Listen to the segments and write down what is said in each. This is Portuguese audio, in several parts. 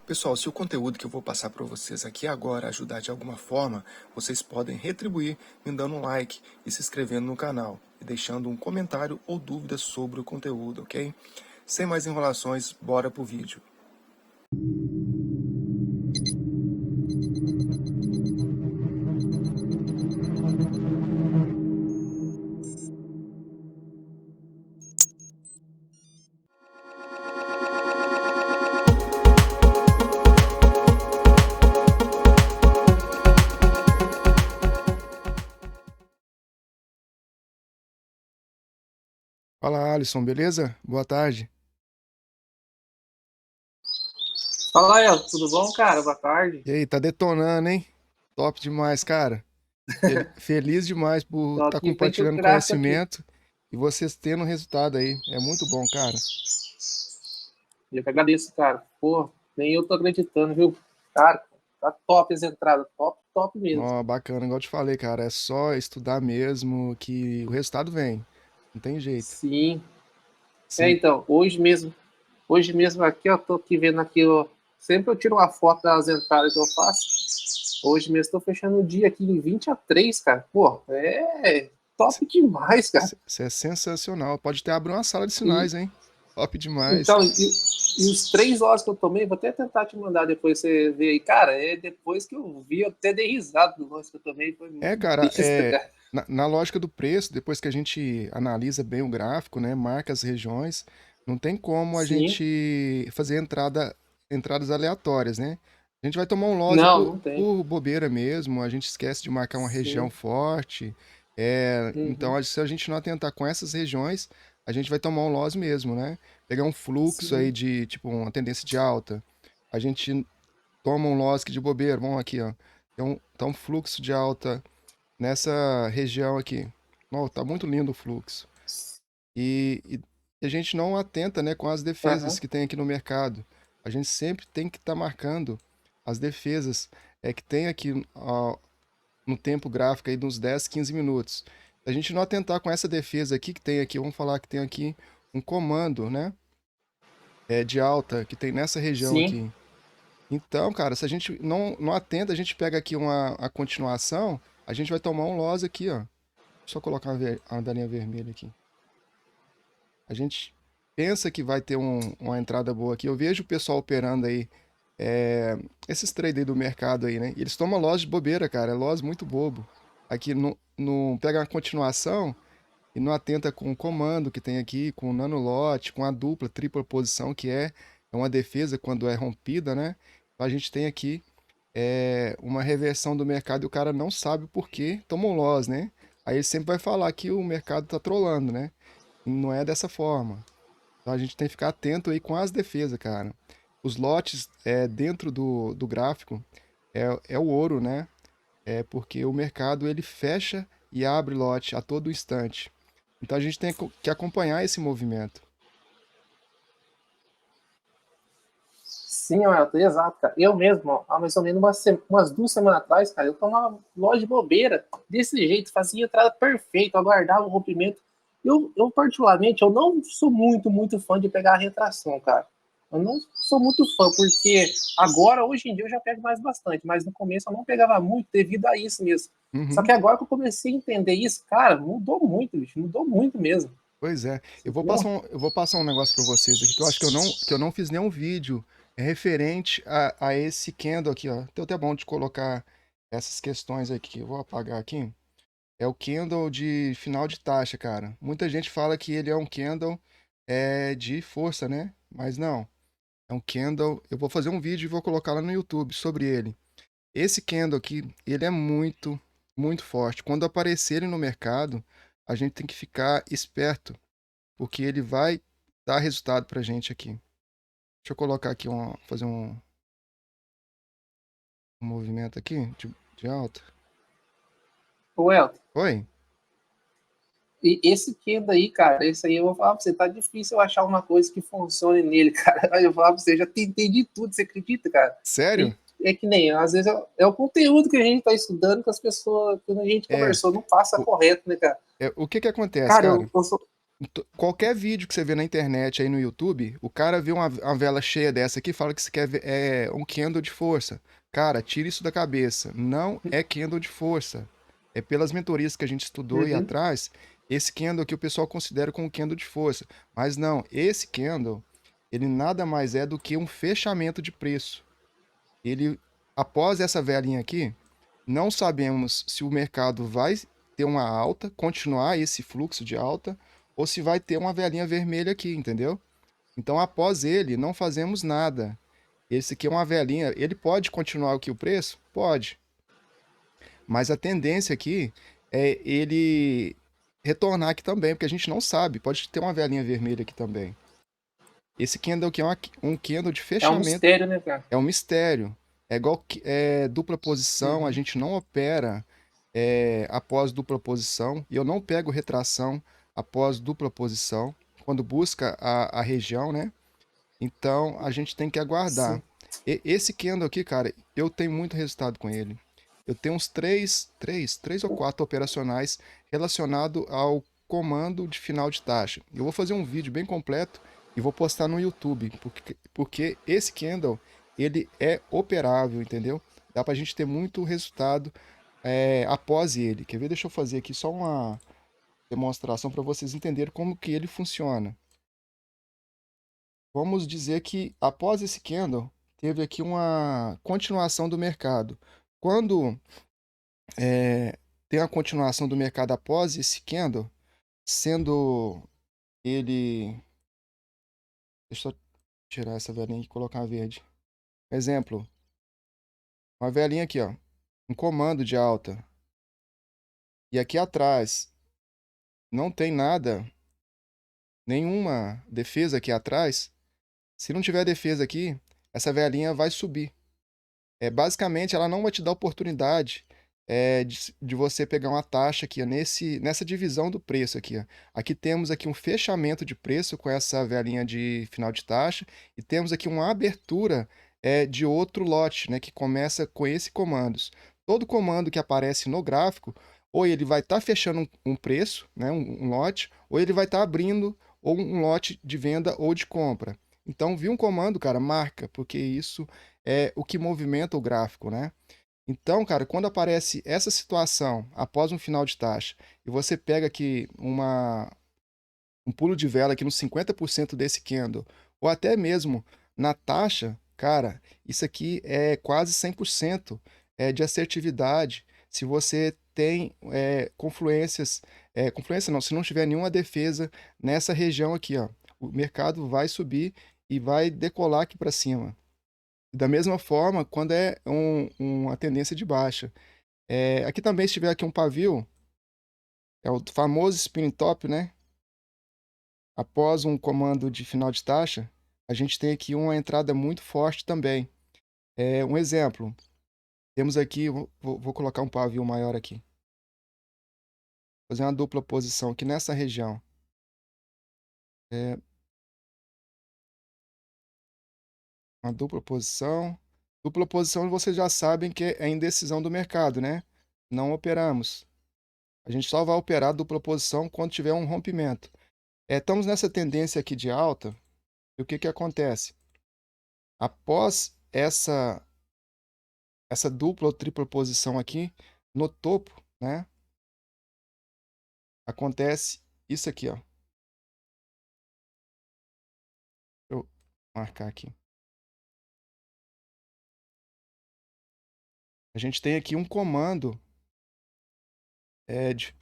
Pessoal, se o conteúdo que eu vou passar para vocês aqui agora ajudar de alguma forma, vocês podem retribuir me dando um like e se inscrevendo no canal e deixando um comentário ou dúvidas sobre o conteúdo, ok? Sem mais enrolações, bora pro vídeo. Fala, Alisson, beleza? Boa tarde. Fala, El, tudo bom, cara? Boa tarde. E aí, tá detonando, hein? Top demais, cara. Feliz demais por Tô estar aqui frente ao compartilhando gráfico aqui. conhecimento e vocês tendo resultado aí. É muito bom, cara. Eu que agradeço, cara. Pô, nem eu tô acreditando, viu? Cara, tá top as entradas. Top, top mesmo. Ó, bacana, igual eu te falei, cara. É só estudar mesmo que o resultado vem. Não tem jeito. Sim. Sim. Então, hoje mesmo aqui, ó, tô aqui vendo aqui, ó. Sempre eu tiro uma foto das entradas que eu faço. Hoje mesmo tô fechando o dia aqui em 20 a 3, cara. Pô, é top demais, cara. Isso é sensacional. Pode até abrir uma sala de E, sinais, hein? Top demais. Então, e os 3 horas que eu tomei, vou até tentar te mandar depois você ver aí. Cara, depois que eu vi, eu até dei risada do lance que eu tomei, foi É, muito cara, besta, cara. na lógica do preço, depois que a gente analisa bem o gráfico, né, marca as regiões, não tem como a Sim, gente fazer entradas aleatórias, né? A gente vai tomar um loss não, não tem. por bobeira mesmo, a gente esquece de marcar uma região Sim, forte, então uhum, se a gente não atentar com essas regiões, a gente vai tomar um loss mesmo, né? Pegar um fluxo aí sim, de, tipo, uma tendência de alta, a gente toma um loss aqui de bobeira, vamos aqui, ó, tem um fluxo de alta nessa região aqui. Oh, tá muito lindo o fluxo. E a gente não atenta, né, com as defesas aham, que tem aqui no mercado. A gente sempre tem que estar marcando as defesas que tem aqui no tempo gráfico aí dos 10, 15 minutos. Se a gente não atentar com essa defesa aqui que tem aqui, vamos falar que tem aqui um comando, né, de alta que tem nessa região sim, aqui. Então, cara, se a gente não atenta, a gente pega aqui a continuação, a gente vai tomar um loss aqui, ó. Só colocar a andarinha vermelha aqui. A gente pensa que vai ter uma entrada boa aqui. Eu vejo o pessoal operando aí, é, esses traders aí do mercado aí, né? E eles tomam loss de bobeira, cara. É loss muito bobo. Aqui no pega uma continuação e não atenta com o comando que tem aqui, com o nanolote, com a dupla, tripla posição, que é uma defesa quando é rompida, né? Então a gente tem aqui uma reversão do mercado e o cara não sabe por que tomou loss, né? Aí ele sempre vai falar que o mercado tá trolando, né? E não é dessa forma. Então a gente tem que ficar atento aí com as defesas, cara. Os lotes dentro do gráfico é o ouro, né? É porque o mercado ele fecha e abre lote a todo instante. Então a gente tem que acompanhar esse movimento. sim, Elton, exato, cara. Eu mesmo, ó, há mais ou menos umas 2 semanas atrás, cara, eu tomava loja de bobeira desse jeito, fazia entrada perfeita, aguardava o rompimento. Eu, particularmente, eu não sou muito fã de pegar a retração, cara. Eu não sou muito fã, porque agora, hoje em dia, eu já pego mais bastante, mas no começo eu não pegava muito devido a isso mesmo. Só Uhum. que agora que eu comecei a entender isso, cara, mudou muito, bicho, mudou muito mesmo. Pois é. Entendeu? Eu vou passar um negócio para vocês aqui que eu acho que eu não fiz nenhum vídeo referente a esse candle aqui, ó. Então até bom de colocar essas questões aqui. Eu vou apagar aqui. É o candle de final de taxa, cara. Muita gente fala que ele é um candle de força, né? Mas não. É um candle. Eu vou fazer um vídeo e vou colocar lá no YouTube sobre ele. Esse candle aqui, ele é muito forte. Quando aparecer ele no mercado, a gente tem que ficar esperto, porque ele vai dar resultado pra gente aqui. Deixa eu colocar aqui fazer um movimento aqui de alta. Ô, Elton, Oi? e esse Kendo aí, cara, esse aí eu vou falar pra você, tá difícil eu achar uma coisa que funcione nele, cara. Aí eu vou falar pra você, já tentei de tudo, você acredita, cara? Sério? E é que nem, às vezes é o conteúdo que a gente tá estudando que as pessoas, quando a gente É. conversou, não passa O, correto, né, cara? o que que acontece, Cara, cara? Qualquer vídeo que você vê na internet aí no YouTube, o cara vê uma vela cheia dessa aqui e fala que isso quer é um candle de força. Cara, tira isso da cabeça. Não é candle de força. É pelas mentorias que a gente estudou aí Uhum. atrás, esse candle aqui o pessoal considera como candle de força. Mas não, esse candle, ele nada mais é do que um fechamento de preço. Ele, após essa velinha aqui, não sabemos se o mercado vai ter uma alta, continuar esse fluxo de alta, ou se vai ter uma velinha vermelha aqui, entendeu? Então, após ele, não fazemos nada. Esse aqui é uma velinha. Ele pode continuar aqui o preço? Pode. Mas a tendência aqui é ele retornar aqui também, porque a gente não sabe. Pode ter uma velinha vermelha aqui também. Esse candle aqui é um candle de É um fechamento. mistério, né, cara? É um mistério. É igual dupla posição, a Uhum. gente não opera após dupla posição, e eu não pego retração após dupla posição, quando busca a região, né? Então a gente tem que aguardar. Sim. Esse candle aqui, cara, eu tenho muito resultado com ele. Eu tenho uns três ou quatro operacionais relacionado ao comando de final de taxa. Eu vou fazer um vídeo bem completo e vou postar no YouTube, porque esse candle, ele é operável, entendeu? Dá pra gente ter muito resultado após ele. Quer ver? Deixa eu fazer aqui só uma demonstração para vocês entenderem como que ele funciona. Vamos dizer que após esse candle, teve aqui uma continuação do mercado. Quando tem a continuação do mercado após esse candle, sendo ele. Deixa eu tirar essa velinha e colocar a verde. Exemplo, uma velinha aqui, ó. Um comando de alta. E aqui atrás não tem nada, nenhuma defesa aqui atrás. Se não tiver defesa aqui, essa velinha vai subir. Basicamente, ela não vai te dar oportunidade de você pegar uma taxa aqui, ó, nessa divisão do preço aqui, ó. Aqui temos aqui um fechamento de preço com essa velinha de final de taxa e temos aqui uma abertura de outro lote, né, que começa com esse comandos. Todo comando que aparece no gráfico, ou ele vai estar fechando um preço, né, um lote, ou ele vai estar abrindo ou um lote de venda ou de compra. Então, viu um comando, cara, marca, porque isso é o que movimenta o gráfico, né? Então, cara, quando aparece essa situação após um final de taxa e você pega aqui um pulo de vela aqui nos 50% desse candle, ou até mesmo na taxa, cara, isso aqui é quase 100% de assertividade. Se você tem confluências, confluência não, se não tiver nenhuma defesa nessa região aqui, ó, o mercado vai subir e vai decolar aqui para cima. Da mesma forma, quando é uma tendência de baixa. Aqui também, se tiver aqui um pavio, é o famoso spinning top, né? Após um comando de final de taxa, a gente tem aqui uma entrada muito forte também. Um exemplo, temos aqui, vou colocar um pavio maior aqui. Fazer uma dupla posição aqui nessa região. É, uma dupla posição. Dupla posição vocês já sabem que é indecisão do mercado, né? Não operamos. A gente só vai operar dupla posição quando tiver um rompimento. Estamos nessa tendência aqui de alta, e o que que acontece? Após essa dupla ou tripla posição aqui, no topo, né, acontece isso aqui, ó. Deixa eu marcar aqui. A gente tem aqui um comando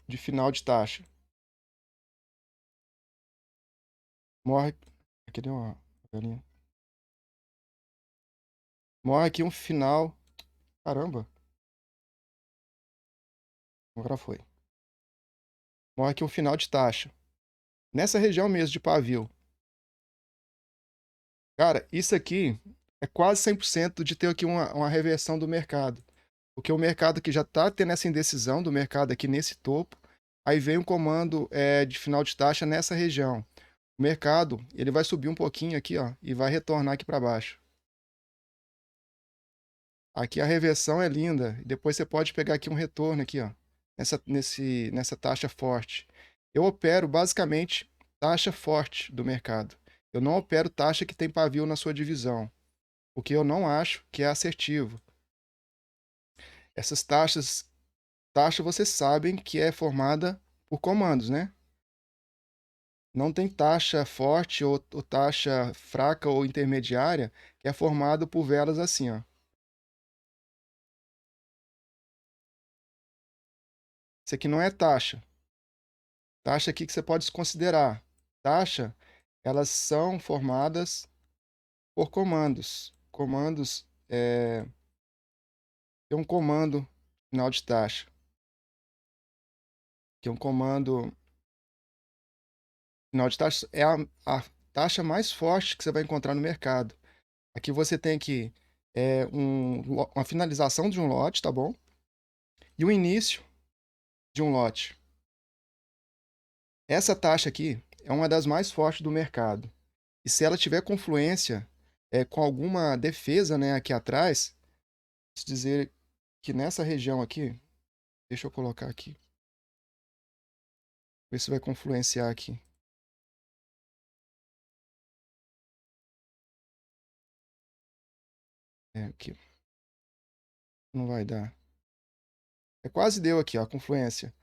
de final de taxa. Morre. Aqui deu uma galinha. Morre aqui um final. Caramba, agora foi. Morre aqui um final de taxa. Nessa região mesmo de pavio. Cara, isso aqui é quase 100% de ter aqui uma reversão do mercado. Porque o mercado aqui já está tendo essa indecisão do mercado aqui nesse topo. Aí vem um comando de final de taxa nessa região. O mercado ele vai subir um pouquinho aqui, ó, e vai retornar aqui para baixo. Aqui a reversão é linda. E depois você pode pegar aqui um retorno aqui, ó, nessa taxa forte. Eu opero basicamente taxa forte do mercado. Eu não opero taxa que tem pavio na sua divisão, porque eu não acho que é assertivo. Essas taxa vocês sabem que é formada por comandos, né? Não tem taxa forte ou taxa fraca ou intermediária que é formada por velas assim, ó. Isso aqui não é taxa. Taxa aqui que você pode considerar. Taxa, elas são formadas por comandos. Comandos, tem um comando final de taxa, que é um comando final de taxa, é a taxa mais forte que você vai encontrar no mercado. Aqui você tem aqui uma finalização de um lote, tá bom? E o início de um lote. Essa taxa aqui é uma das mais fortes do mercado. E se ela tiver confluência com alguma defesa, né, aqui atrás, se dizer que nessa região aqui, deixa eu colocar aqui, ver se vai confluenciar aqui. Aqui. Não vai dar. Quase deu aqui, ó, a confluência.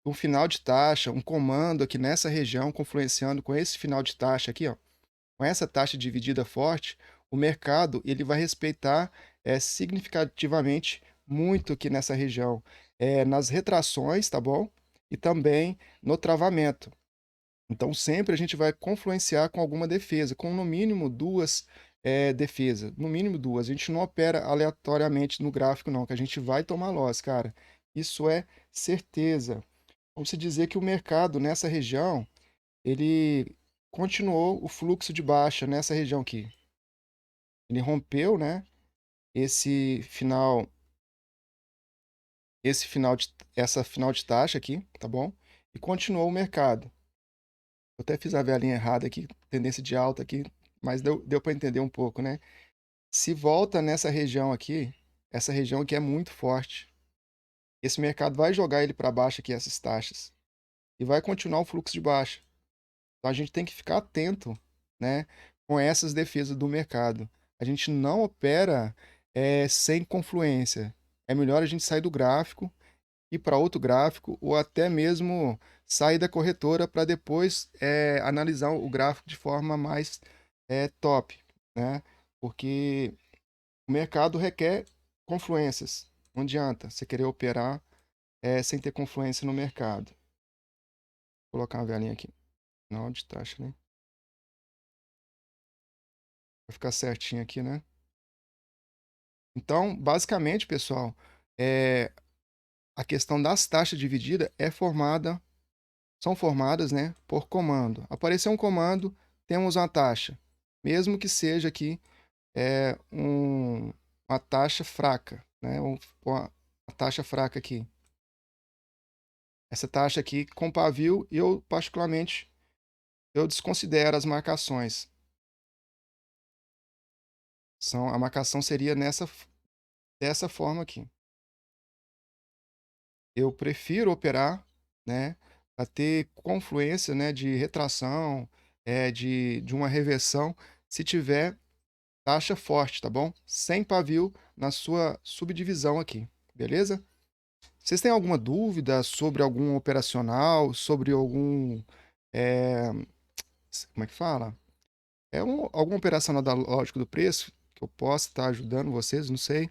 Um final de taxa, um comando aqui nessa região, confluenciando com esse final de taxa aqui, ó, com essa taxa dividida forte, o mercado ele vai respeitar significativamente muito aqui nessa região, nas retrações, tá bom? E também no travamento. Então, sempre a gente vai confluenciar com alguma defesa, com no mínimo duas defesas. No mínimo duas. A gente não opera aleatoriamente no gráfico, não, que a gente vai tomar loss, cara. Isso é certeza. Vamos se dizer que o mercado nessa região, ele continuou o fluxo de baixa nessa região aqui. Ele rompeu, né, esse final, essa final de taxa aqui, tá bom? E continuou o mercado. Eu até fiz a velinha errada aqui, tendência de alta aqui, mas deu para entender um pouco, né? Se volta nessa região aqui, essa região aqui é muito forte. Esse mercado vai jogar ele para baixo aqui, essas taxas, e vai continuar o fluxo de baixa. Então a gente tem que ficar atento, né, com essas defesas do mercado. A gente não opera sem confluência. É melhor a gente sair do gráfico, ir para outro gráfico, ou até mesmo sair da corretora para depois analisar o gráfico de forma mais top, né? Porque o mercado requer confluências. Não adianta você querer operar sem ter confluência no mercado. Vou colocar uma velinha aqui. Não, de taxa, né? Vai ficar certinho aqui, né? Então, basicamente, pessoal, a questão das taxas divididas são formadas, né, por comando. Apareceu um comando, temos uma taxa. Mesmo que seja aqui uma taxa fraca, né? Uma taxa fraca aqui. Essa taxa aqui com pavio, eu particularmente, eu desconsidero as marcações. A marcação seria dessa forma aqui. Eu prefiro operar, né, para ter confluência, né, de retração, de uma reversão, se tiver taxa forte, tá bom? Sem pavio na sua subdivisão aqui, beleza? Vocês têm alguma dúvida sobre algum operacional, sobre algum, é, como é que fala? Algum operacional da lógica do preço que eu possa estar ajudando vocês, não sei.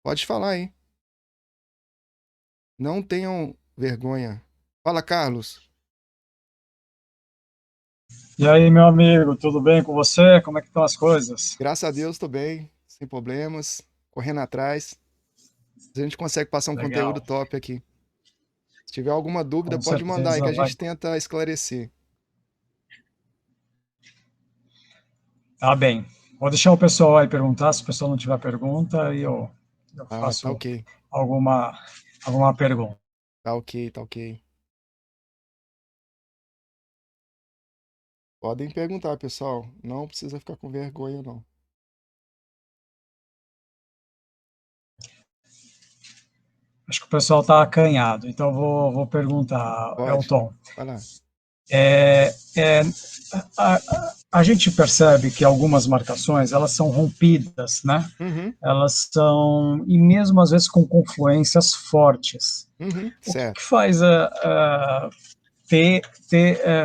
Pode falar aí. Não tenham vergonha. Fala, Carlos. E aí, meu amigo, tudo bem com você? Como é que estão as coisas? Graças a Deus, estou bem, sem problemas, correndo atrás. A gente consegue passar um conteúdo Legal. top aqui. Se tiver alguma dúvida, Com pode mandar aí que certeza a vai. gente tenta esclarecer. Tá bem. Vou deixar o pessoal aí perguntar, se o pessoal não tiver pergunta, aí eu Ah, tá faço ok. alguma, alguma pergunta. Tá ok, tá ok. Podem perguntar, pessoal. Não precisa ficar com vergonha, não. Acho que o pessoal está acanhado, então vou perguntar, Pode. Elton. Vai lá. É, é, a gente percebe que algumas marcações, elas são rompidas, né? Uhum, Elas são, e mesmo às vezes com confluências fortes. uhum, O que, certo. que faz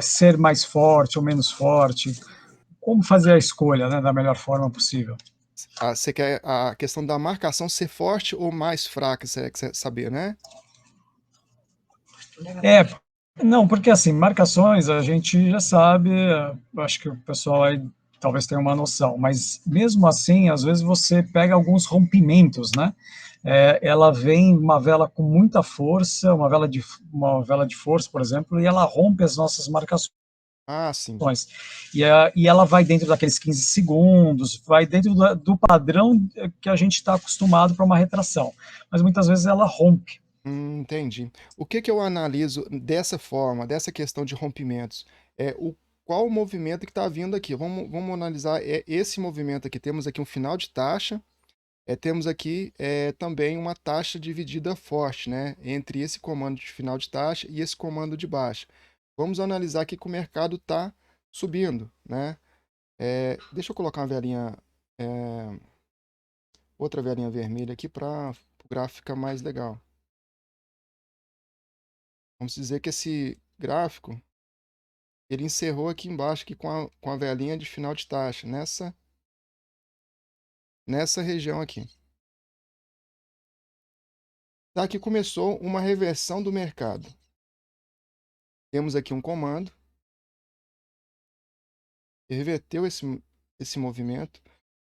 ser mais forte ou menos forte? Como fazer a escolha, né, da melhor forma possível? Ah, você quer a questão da marcação ser forte ou mais fraca, você quer saber, né? É, não, porque assim, marcações a gente já sabe, acho que o pessoal aí talvez tenha uma noção, mas mesmo assim, às vezes você pega alguns rompimentos, né? Ela vem uma vela com muita força, uma vela de força, por exemplo, e ela rompe as nossas marcações. Ah, sim. E ela vai dentro daqueles 15 segundos, vai dentro do padrão que a gente está acostumado para uma retração. Mas muitas vezes ela rompe. Entendi. O que que eu analiso dessa forma, dessa questão de rompimentos? É qual o movimento que está vindo aqui? Vamos analisar esse movimento aqui. Temos aqui um final de taxa, temos aqui também uma taxa dividida forte, né? Entre esse comando de final de taxa e esse comando de baixa. Vamos analisar aqui que o mercado está subindo, né? Deixa eu colocar uma velinha, é, outra velinha vermelha aqui para o gráfico ficar mais legal. Vamos dizer que esse gráfico ele encerrou aqui embaixo aqui com a velinha de final de taxa, nessa região aqui. Daqui começou uma reversão do mercado. Temos aqui um comando, que reverteu esse movimento.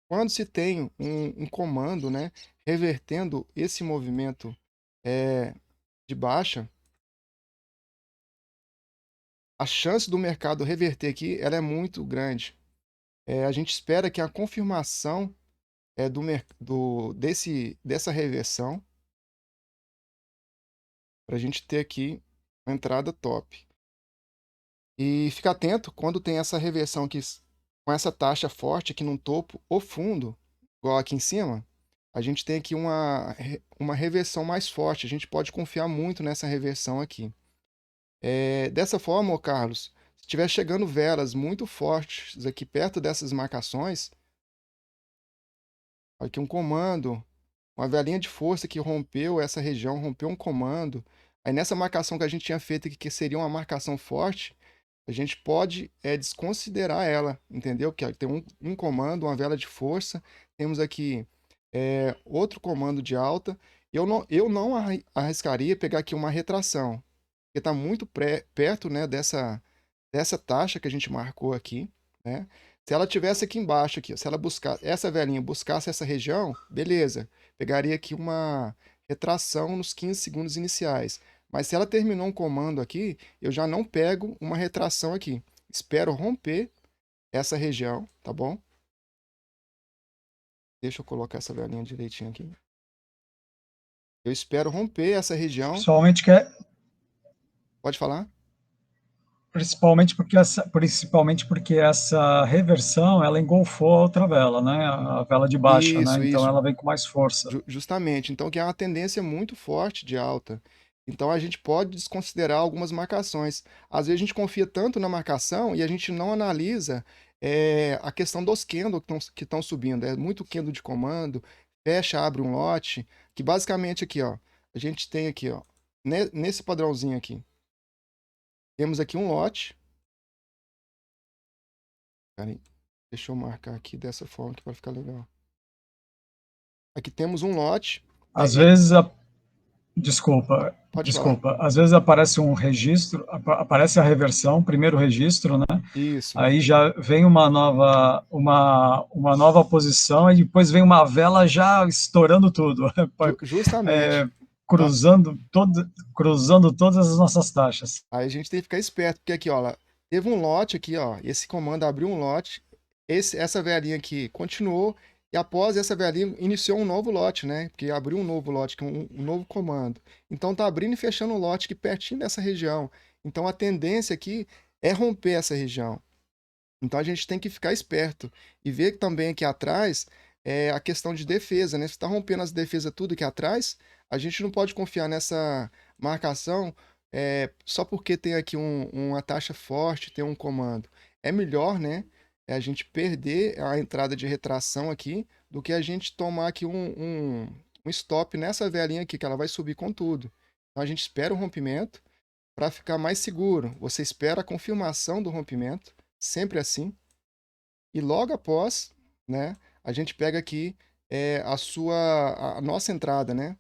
Quando se tem um comando, né, revertendo esse movimento é, de baixa, a chance do mercado reverter aqui ela é muito grande. A gente espera que a confirmação dessa reversão para a gente ter aqui uma entrada top. E fica atento quando tem essa reversão aqui com essa taxa forte aqui no topo ou fundo, igual aqui em cima, a gente tem aqui uma reversão mais forte. A gente pode confiar muito nessa reversão aqui. Dessa forma, ô Carlos, se estiver chegando velas muito fortes aqui perto dessas marcações, aqui um comando, uma velinha de força que rompeu essa região, rompeu um comando. Aí nessa marcação que a gente tinha feito aqui, que seria uma marcação forte, a gente pode desconsiderar ela, entendeu? Que tem um comando, uma vela de força, temos aqui outro comando de alta. Eu não arriscaria pegar aqui uma retração, porque está muito perto, né, dessa taxa que a gente marcou aqui, né? Se ela tivesse aqui embaixo, aqui, se ela buscar essa velinha buscasse essa região, beleza, pegaria aqui uma retração nos 15 segundos iniciais. Mas se ela terminou um comando aqui, eu já não pego uma retração aqui. Espero romper essa região, tá bom? Deixa eu colocar essa velinha direitinho aqui. Eu espero romper essa região. Principalmente, que é, Pode falar? principalmente porque essa reversão ela engolfou a outra vela, né? A vela de baixa, né? Isso, Então isso. ela vem com mais força. Justamente. Então, que é uma tendência muito forte de alta. Então, a gente pode desconsiderar algumas marcações. Às vezes, a gente confia tanto na marcação e a gente não analisa a questão dos candles que estão subindo. É muito candle de comando, fecha, abre um lote, que basicamente aqui, ó, a gente tem aqui, ó, nesse padrãozinho aqui, temos aqui um lote. Peraí, deixa eu marcar aqui dessa forma que vai ficar legal. Aqui temos um lote. Às vezes, desculpa, Pode falar. desculpa, às vezes aparece um registro, aparece a reversão, primeiro registro, né? Isso. Aí já vem uma nova posição e depois vem uma vela já estourando tudo, Justamente. é, cruzando todas as nossas taxas. Aí a gente tem que ficar esperto, porque aqui, ó, teve um lote aqui, ó, esse comando abriu um lote, essa velhinha aqui continuou, e após essa velhinha iniciou um novo lote, né? Porque abriu um novo lote, que é um novo comando. Então tá abrindo e fechando um lote aqui pertinho dessa região. Então a tendência aqui é romper essa região. Então a gente tem que ficar esperto e ver que também aqui atrás a questão de defesa, né? Se está rompendo as defesas tudo aqui atrás, a gente não pode confiar nessa marcação só porque tem aqui uma taxa forte, tem um comando. É melhor, né, a gente perder a entrada de retração aqui do que a gente tomar aqui um stop nessa velinha aqui, que ela vai subir com tudo. Então a gente espera o rompimento para ficar mais seguro. Você espera a confirmação do rompimento, sempre assim. E logo após, né, a gente pega aqui a nossa entrada, né?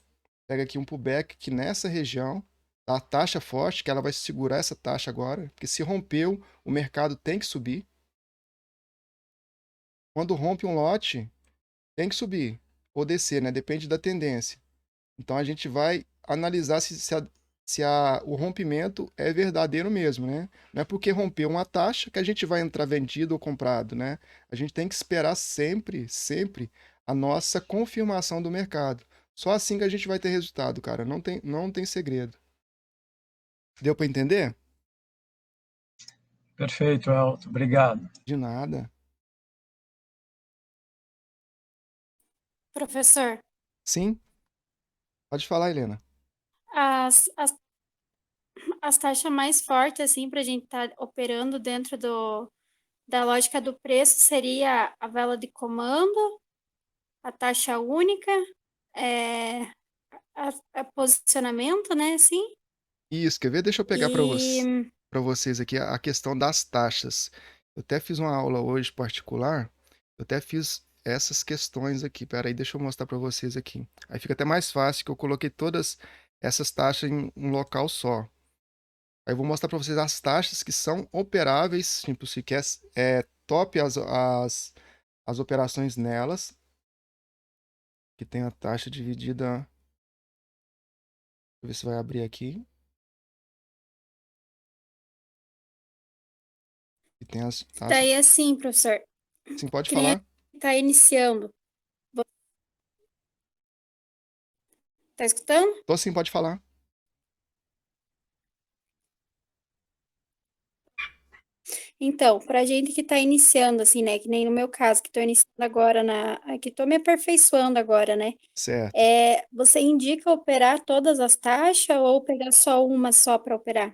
Pega aqui um pullback que nessa região, a taxa forte, que ela vai segurar essa taxa agora, porque se rompeu, o mercado tem que subir. Quando rompe um lote, tem que subir ou descer, né? Depende da tendência. Então a gente vai analisar o rompimento é verdadeiro mesmo, né? Não é porque rompeu uma taxa que a gente vai entrar vendido ou comprado, né? A gente tem que esperar sempre, sempre a nossa confirmação do mercado. Só assim que a gente vai ter resultado, cara. Não tem segredo. Deu para entender? Perfeito, Elton. Obrigado. De nada. Professor, Sim, pode falar, Helena. as, as, as taxas mais fortes, assim, para a gente estar operando dentro da lógica do preço seria a vela de comando, a taxa única, é, a posicionamento, né, assim, Isso, quer ver? Deixa eu pegar e para vocês aqui a questão das taxas. Eu até fiz uma aula hoje particular, eu até fiz essas questões aqui. Pera aí, deixa eu mostrar para vocês aqui. Aí fica até mais fácil que eu coloquei todas essas taxas em um local só. Aí eu vou mostrar para vocês as taxas que são operáveis, tipo, se quer top as operações nelas, que tem a taxa dividida. Deixa eu ver se vai abrir aqui. E tem as taxas. daí assim, professor, Sim, pode que nem falar. está iniciando. Tá escutando? Tô sim, pode falar. Então, para a gente que está iniciando, assim, né, que nem no meu caso, que estou iniciando agora que estou me aperfeiçoando agora, né, Certo. você indica operar todas as taxas ou pegar só uma só para operar?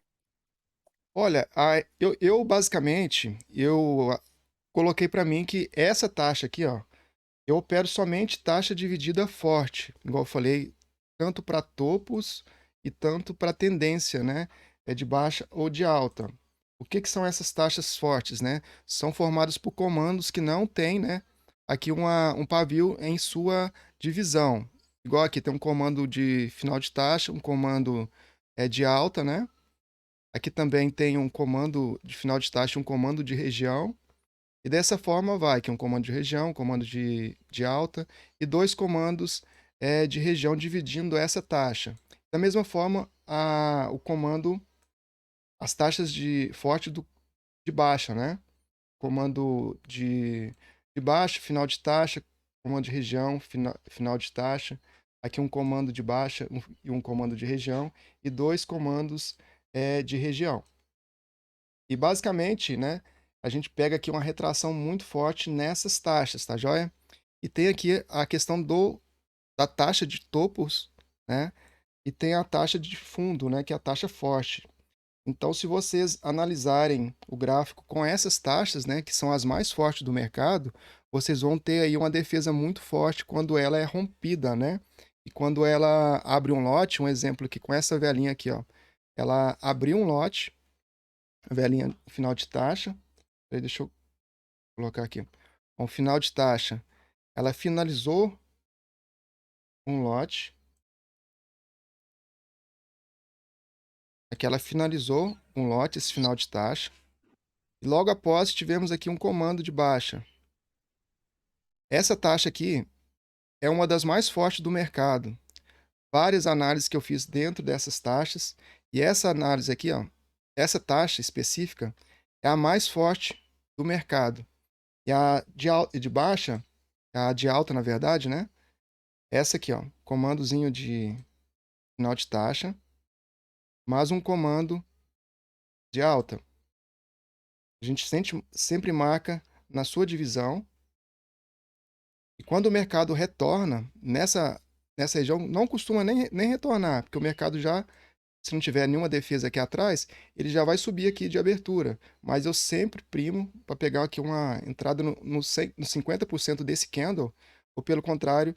Olha, eu basicamente, coloquei para mim que essa taxa aqui, ó, eu opero somente taxa dividida forte, igual eu falei, tanto para topos e tanto para tendência, né? É de baixa ou de alta. O que que são essas taxas fortes, né? São formadas por comandos que não têm, né? Aqui um pavio em sua divisão. Igual aqui tem um comando de final de taxa, um comando de alta, né? Aqui também tem um comando de final de taxa, um comando de região. E dessa forma vai, que é um comando de região, um comando de alta e dois comandos de região dividindo essa taxa. Da mesma forma, as taxas de forte de baixa, né? Comando de baixa, final de taxa, comando de região, final de taxa. Aqui um comando de baixa e um comando de região e dois comandos de região. E basicamente, né, a gente pega aqui uma retração muito forte nessas taxas, tá joia? E tem aqui a questão da taxa de topos, né? E tem a taxa de fundo, né, que é a taxa forte. Então, se vocês analisarem o gráfico com essas taxas, né, que são as mais fortes do mercado, vocês vão ter aí uma defesa muito forte quando ela é rompida, né? E quando ela abre um lote, um exemplo aqui com essa velinha aqui, ó. Ela abriu um lote, velinha final de taxa. Deixa eu colocar aqui. Bom, final de taxa. Ela finalizou um lote. Aqui ela finalizou um lote, esse final de taxa. E logo após tivemos aqui um comando de baixa. Essa taxa aqui é uma das mais fortes do mercado. Várias análises que eu fiz dentro dessas taxas. E essa análise aqui, ó, essa taxa específica é a mais forte do mercado. E a de baixa, a de alta, na verdade, né? Essa aqui, ó, comandozinho de final de taxa, mais um comando de alta. A gente sempre marca na sua divisão. E quando o mercado retorna nessa região, não costuma nem retornar, porque o mercado já se não tiver nenhuma defesa aqui atrás, ele já vai subir aqui de abertura. Mas eu sempre primo para pegar aqui uma entrada no 50% desse candle, ou pelo contrário,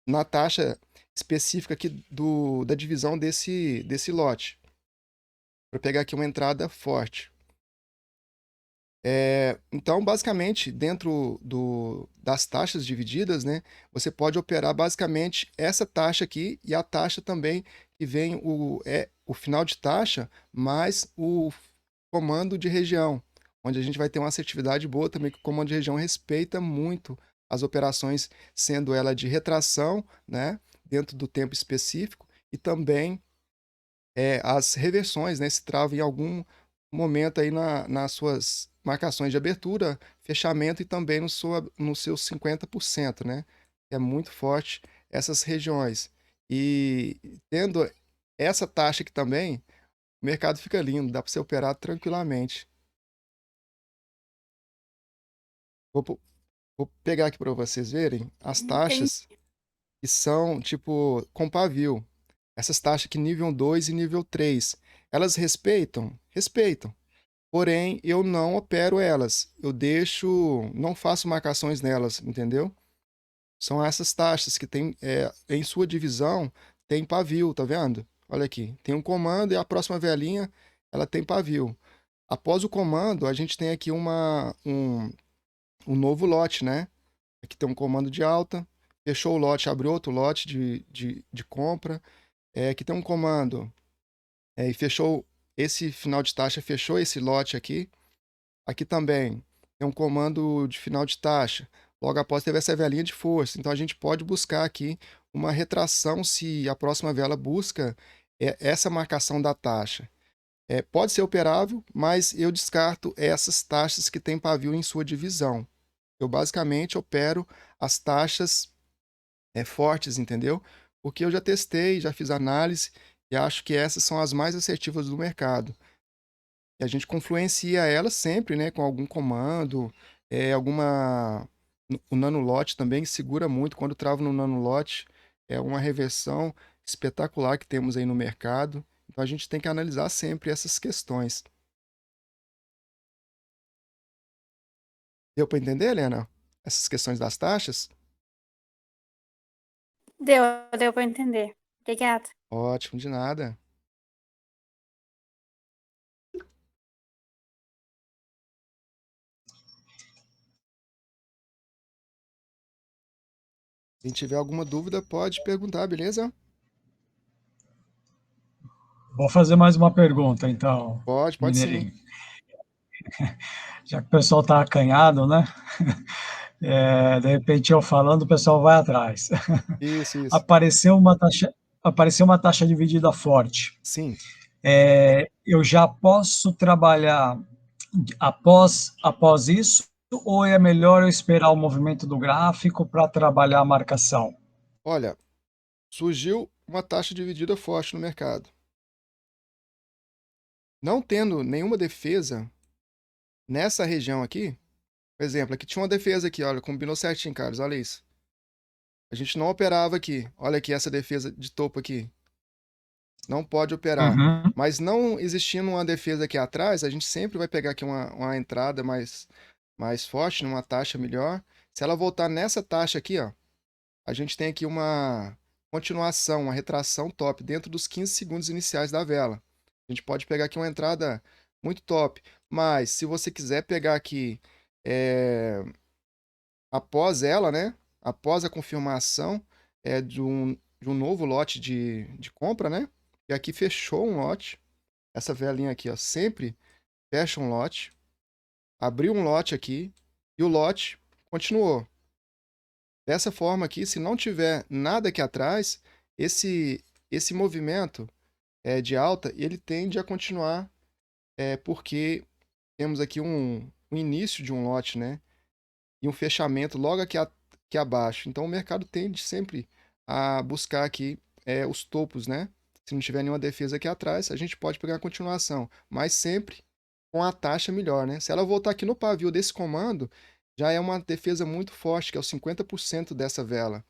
na taxa específica aqui da divisão desse lote, para pegar aqui uma entrada forte. Então, basicamente, dentro das taxas divididas, né, você pode operar basicamente essa taxa aqui e a taxa também que vem o final de taxa mais o comando de região, onde a gente vai ter uma assertividade boa também, que o comando de região respeita muito as operações, sendo ela de retração, né, dentro do tempo específico, e também as reversões, né, se trava em algum momento aí nas suas marcações de abertura, fechamento e também no seus 50%, né? É muito forte essas regiões. E tendo essa taxa aqui também, o mercado fica lindo, dá para você operar tranquilamente. Vou, vou pegar aqui para vocês verem as Entendi. taxas que são tipo com pavio. Essas taxas aqui nível 2 e nível 3, elas respeitam? Respeitam. Porém, eu não opero elas. Eu deixo, não faço marcações nelas, entendeu? São essas taxas que tem em sua divisão, tem pavio, tá vendo? Olha aqui, tem um comando e a próxima velinha, ela tem pavio. Após o comando, a gente tem aqui um novo lote, né? Aqui tem um comando de alta, fechou o lote, abriu outro lote de compra. Aqui tem um comando, e fechou esse final de taxa, fechou esse lote aqui. Aqui também tem um comando de final de taxa. Logo após teve essa velinha de força. Então a gente pode buscar aqui uma retração se a próxima vela busca essa marcação da taxa. Pode ser operável, mas eu descarto essas taxas que tem pavio em sua divisão. Eu basicamente opero as taxas fortes, entendeu? Porque eu já testei, já fiz análise e acho que essas são as mais assertivas do mercado. E a gente confluencia ela sempre, né, com algum comando, alguma. O nanolote também segura muito. Quando trava no nanolote, é uma reversão espetacular que temos aí no mercado. Então a gente tem que analisar sempre essas questões. Deu para entender, Helena? Essas questões das taxas? Deu para entender. Obrigada. Ótimo, de nada. Quem tiver alguma dúvida, pode perguntar, beleza? Vou fazer mais uma pergunta, então, Pode sim. Mineirinho. Já que o pessoal está acanhado, né? De repente eu falando, o pessoal vai atrás. Isso, isso. Apareceu uma taxa dividida forte. Sim. Eu já posso trabalhar após isso, ou é melhor eu esperar o movimento do gráfico para trabalhar a marcação? Olha, surgiu uma taxa dividida forte no mercado. Não tendo nenhuma defesa nessa região aqui, por exemplo, aqui tinha uma defesa aqui, olha, combinou certinho, Carlos, olha isso. A gente não operava aqui. Olha aqui essa defesa de topo aqui. Não pode operar. Uhum. Mas não existindo uma defesa aqui atrás, a gente sempre vai pegar aqui uma entrada mais forte, numa taxa melhor. Se ela voltar nessa taxa aqui, ó, a gente tem aqui uma continuação, uma retração top dentro dos 15 segundos iniciais da vela. A gente pode pegar aqui uma entrada muito top. Mas se você quiser pegar aqui após ela, né? Após a confirmação de um novo lote de compra, né? E aqui fechou um lote. Essa velinha aqui, ó, sempre fecha um lote. Abriu um lote aqui e o lote continuou. Dessa forma aqui, se não tiver nada aqui atrás, esse movimento de alta, ele tende a continuar, porque temos aqui um início de um lote, né? E um fechamento logo aqui abaixo. Então o mercado tende sempre a buscar aqui os topos, né? Se não tiver nenhuma defesa aqui atrás, a gente pode pegar a continuação, mas sempre com a taxa melhor, né? Se ela voltar aqui no pavio desse comando, já é uma defesa muito forte, que é o 50% dessa vela.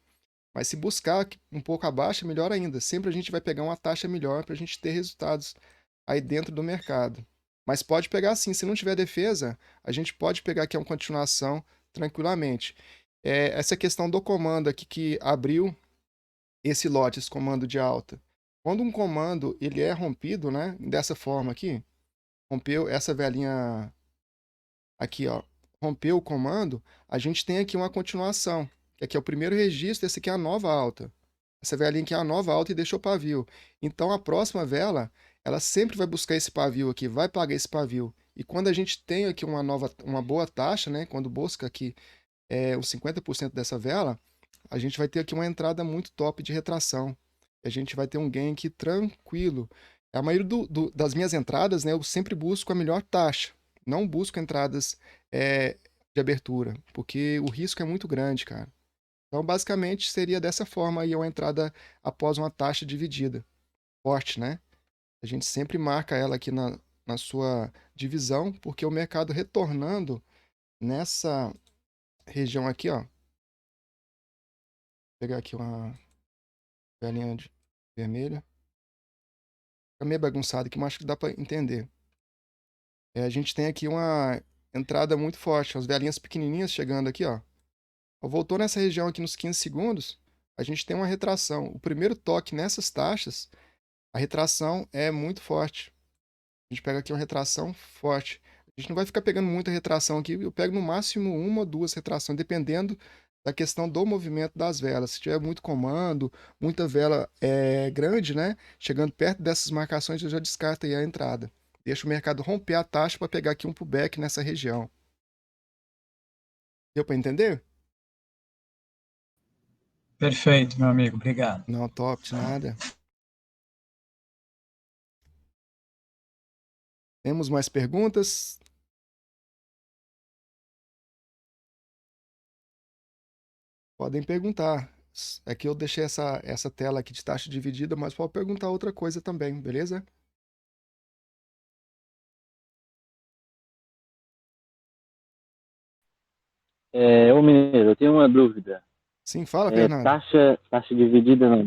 Mas se buscar um pouco abaixo, melhor ainda. Sempre a gente vai pegar uma taxa melhor para a gente ter resultados aí dentro do mercado. Mas pode pegar sim, se não tiver defesa, a gente pode pegar aqui uma continuação tranquilamente. Essa questão do comando aqui que abriu esse lote, esse comando de alta. Quando um comando ele é rompido, né, dessa forma aqui, rompeu essa velhinha aqui, ó, rompeu o comando, a gente tem aqui uma continuação, que aqui é o primeiro registro, esse aqui é a nova alta. Essa velinha aqui é a nova alta e deixou pavio. Então a próxima vela, ela sempre vai buscar esse pavio aqui, vai pagar esse pavio. E quando a gente tem aqui uma boa taxa, né, quando busca aqui os 50% dessa vela, a gente vai ter aqui uma entrada muito top de retração. A gente vai ter um gain aqui tranquilo. A maioria das minhas entradas, né, eu sempre busco a melhor taxa. Não busco entradas de abertura, porque o risco é muito grande, cara. Então, basicamente, seria dessa forma aí uma entrada após uma taxa dividida. Forte, né? A gente sempre marca ela aqui na sua divisão, porque o mercado retornando nessa região aqui, ó. Vou pegar aqui uma velinha vermelha. Fica meio bagunçado aqui, mas acho que dá para entender. A gente tem aqui uma entrada muito forte. As velinhas pequenininhas chegando aqui, ó. Voltou nessa região aqui nos 15 segundos, a gente tem uma retração. O primeiro toque nessas taxas, a retração é muito forte. A gente pega aqui uma retração forte. A gente não vai ficar pegando muita retração aqui, eu pego no máximo uma ou duas retrações, dependendo da questão do movimento das velas. Se tiver muito comando, muita vela grande, né? Chegando perto dessas marcações, eu já descarto aí a entrada. Deixa o mercado romper a taxa para pegar aqui um pullback nessa região. Deu para entender? Perfeito, meu amigo, obrigado. Não, top, de nada. Temos mais perguntas? Podem perguntar. É que eu deixei essa tela aqui de taxa dividida, mas pode perguntar outra coisa também, beleza? Ô Mineiro, eu tenho uma dúvida. Sim, fala, Fernando. Taxa dividida não,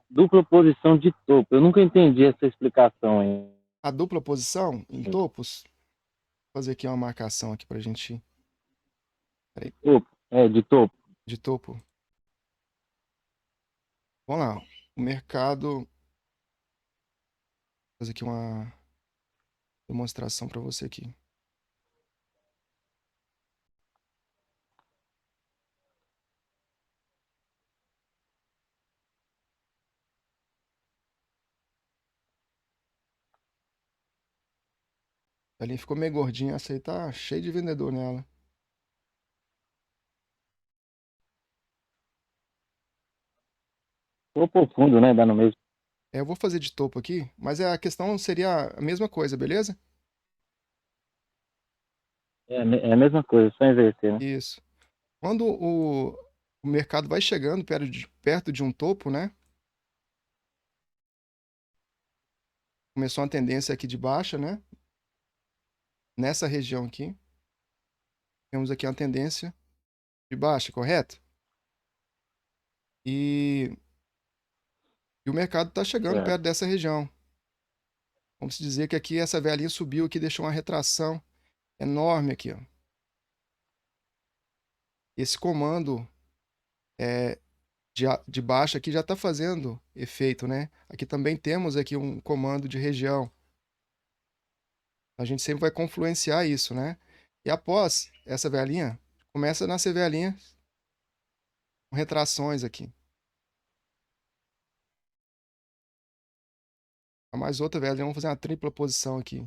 dupla posição de topo. Eu nunca entendi essa explicação aí. A dupla posição em topos. Vou fazer aqui uma marcação aqui pra gente. Peraí, Topo, de topo. de topo. Vamos lá. O mercado. Vou fazer aqui uma demonstração para você aqui. Ali ficou meio gordinha, essa aí tá cheio de vendedor nela. Topo ou fundo, né? Dá no mesmo. Eu vou fazer de topo aqui, mas a questão seria a mesma coisa, beleza? É a mesma coisa, só inverter, né? Isso. Quando o mercado vai chegando perto de um topo, né? Começou uma tendência aqui de baixa, né? Nessa região aqui. Temos aqui uma tendência de baixa, correto? E o mercado está chegando Certo. perto dessa região. Vamos dizer que aqui essa velinha subiu aqui, deixou uma retração enorme aqui, ó. Esse comando de baixa aqui já está fazendo efeito, né? Aqui também temos aqui um comando de região. A gente sempre vai confluenciar isso, né? E após essa velinha, começa a nascer velinha com retrações aqui. A mais outra velinha, vamos fazer uma tripla posição aqui.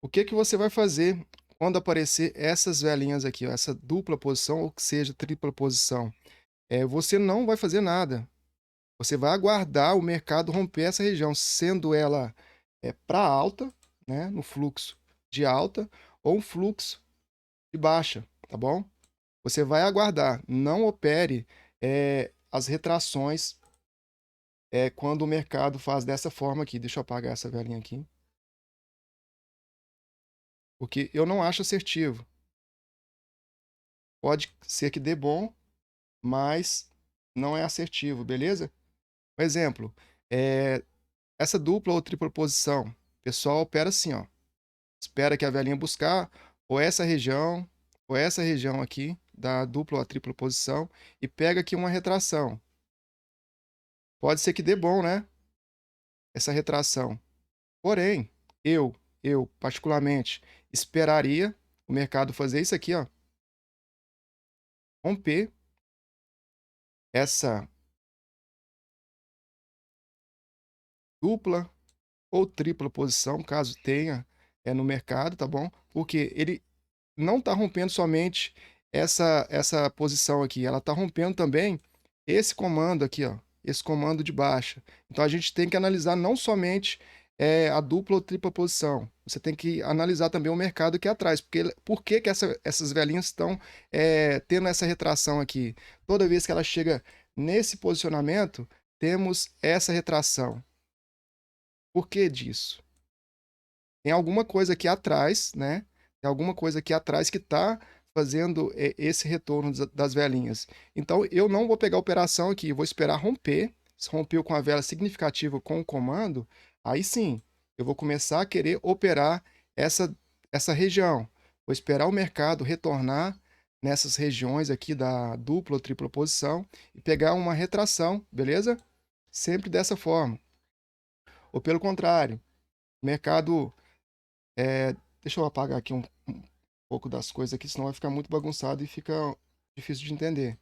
O que que você vai fazer quando aparecer essas velinhas aqui, ó, essa dupla posição ou que seja tripla posição? Você não vai fazer nada. Você vai aguardar o mercado romper essa região, sendo ela para alta, né, no fluxo de alta, ou um fluxo de baixa, tá bom? Você vai aguardar, não opere as retrações quando o mercado faz dessa forma aqui. Deixa eu apagar essa velinha aqui. Porque eu não acho assertivo. pode ser que dê bom, mas não é assertivo, beleza? Um exemplo, essa dupla ou tripla posição, o pessoal opera assim, ó. Espera que a velhinha buscar ou essa região aqui da dupla ou a tripla posição e pega aqui uma retração. Pode ser que dê bom, né? Essa retração. Porém, eu particularmente esperaria o mercado fazer isso aqui, ó. Romper essa dupla ou tripla posição, caso tenha no mercado, tá bom? Porque ele não está rompendo somente essa posição aqui, ela está rompendo também esse comando aqui, ó, esse comando de baixa. Então a gente tem que analisar não somente a dupla ou tripla posição, você tem que analisar também o mercado aqui atrás, porque por que que essas velhinhas estão tendo essa retração aqui? Toda vez que ela chega nesse posicionamento, temos essa retração. Por que disso? Tem alguma coisa aqui atrás, né? Tem alguma coisa aqui atrás que está fazendo esse retorno das velinhas. Então, eu não vou pegar a operação aqui, vou esperar romper. Se rompeu com a vela significativa com o comando, aí sim, eu vou começar a querer operar essa região. Vou esperar o mercado retornar nessas regiões aqui da dupla ou tripla posição e pegar uma retração, beleza? Sempre dessa forma. Ou pelo contrário, o mercado... deixa eu apagar aqui um pouco das coisas aqui, senão vai ficar muito bagunçado e fica difícil de entender.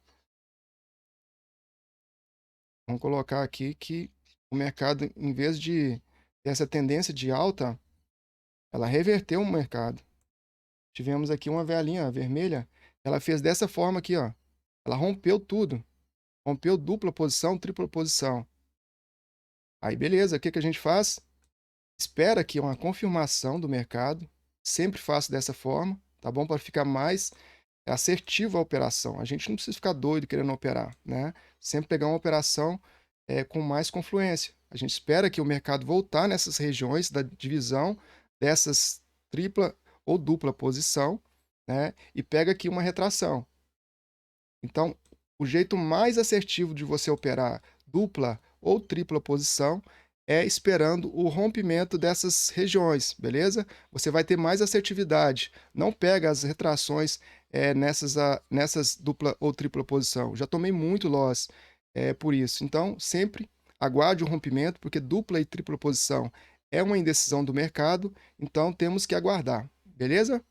Vamos colocar aqui que o mercado, em vez de ter essa tendência de alta, ela reverteu o mercado. Tivemos aqui uma velinha vermelha, ela fez dessa forma aqui, ó. Ela rompeu tudo. Rompeu dupla posição, tripla posição. Aí, beleza, o que que a gente faz? Espera aqui uma confirmação do mercado. Sempre faço dessa forma, tá bom? Para ficar mais assertiva a operação. A gente não precisa ficar doido querendo operar, né? Sempre pegar uma operação com mais confluência. A gente espera que o mercado voltar nessas regiões da divisão dessas tripla ou dupla posição, né? E pega aqui uma retração. Então, o jeito mais assertivo de você operar dupla ou tripla posição é esperando o rompimento dessas regiões, beleza? Você vai ter mais assertividade. Não pega as retrações nessas dupla ou tripla posição. Já tomei muito loss por isso. Então, sempre aguarde o rompimento, porque dupla e tripla posição é uma indecisão do mercado, então temos que aguardar, beleza?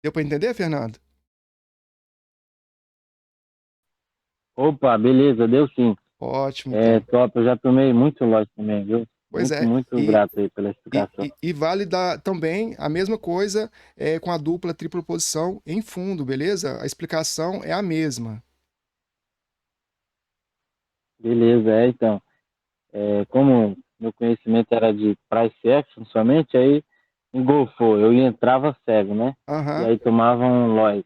Deu para entender, Fernando? Opa, beleza, deu sim. Ótimo, É então. top, eu já tomei muito lote também, viu? Pois Muito, é. muito grato aí pela explicação. E vale dar também a mesma coisa com a dupla, tripla posição em fundo, beleza? A explicação é a mesma. Beleza, então. Como meu conhecimento era de price action somente, aí engolfou. Eu entrava cego, né? E Aham. aí tomava um loss.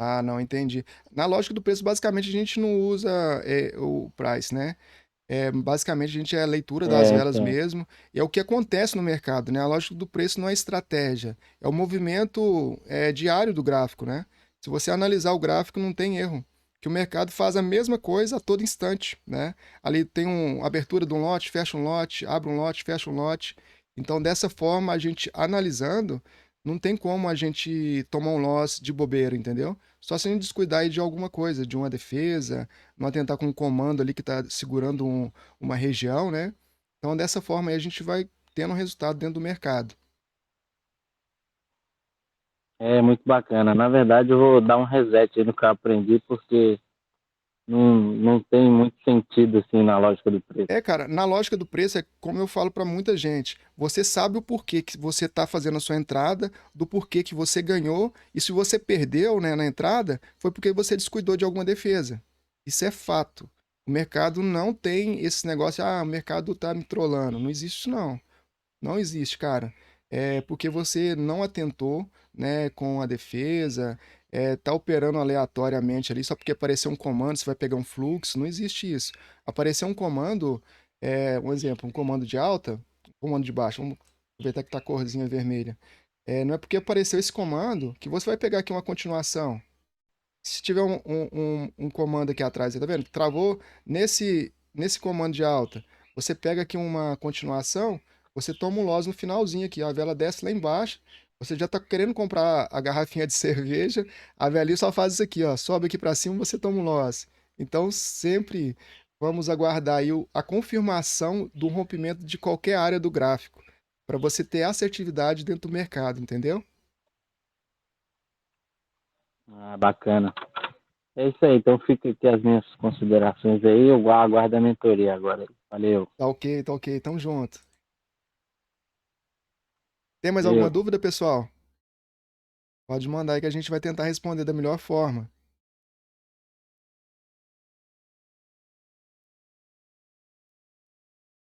Ah, não, entendi. Na lógica do preço, basicamente, a gente não usa o price, né? Basicamente, a gente é a leitura das velas Então, mesmo, e é o que acontece no mercado, né? A lógica do preço não é estratégia, é o movimento diário do gráfico, né? Se você analisar o gráfico, não tem erro, que o mercado faz a mesma coisa a todo instante, né? Ali tem uma abertura de um lote, fecha um lote, abre um lote, fecha um lote. Então, dessa forma, a gente analisando, não tem como a gente tomar um loss de bobeira, entendeu? Só se a gente descuidar aí de alguma coisa, de uma defesa, não atentar com um comando ali que está segurando uma região, né? Então, dessa forma aí, a gente vai tendo um resultado dentro do mercado. é muito bacana. Na verdade, eu vou dar um reset aí no que eu aprendi, porque não tem muito sentido assim na lógica do preço. Cara, na lógica do preço, é como eu falo para muita gente, você sabe o porquê que você está fazendo a sua entrada, do porquê que você ganhou, e se você perdeu, né, na entrada, foi porque você descuidou de alguma defesa. Isso é fato. O mercado não tem esse negócio, o mercado tá me trollando. Não existe isso, não. Não existe, cara. É porque você não atentou, né, com a defesa, tá operando aleatoriamente ali, só porque apareceu um comando, você vai pegar um fluxo. Não existe isso. Apareceu um comando, um exemplo, um comando de alta, um comando de baixa, vamos Aproveitar que tá a corzinha vermelha. Não é porque apareceu esse comando que você vai pegar aqui uma continuação. Se tiver um comando aqui atrás, tá vendo? Travou nesse comando de alta. Você pega aqui uma continuação, você toma um loss no finalzinho aqui, ó, a vela desce lá embaixo, você já tá querendo comprar a garrafinha de cerveja, a velinha só faz isso aqui, ó, sobe aqui para cima, você toma um loss. Então sempre vamos aguardar aí a confirmação do rompimento de qualquer área do gráfico, para você ter assertividade dentro do mercado, entendeu? Ah, bacana. É isso aí, então fica aqui as minhas considerações aí, eu aguardo a mentoria agora. Valeu. Tá ok, tamo junto. Tem mais alguma Valeu. dúvida, pessoal? Pode mandar aí que a gente vai tentar responder da melhor forma.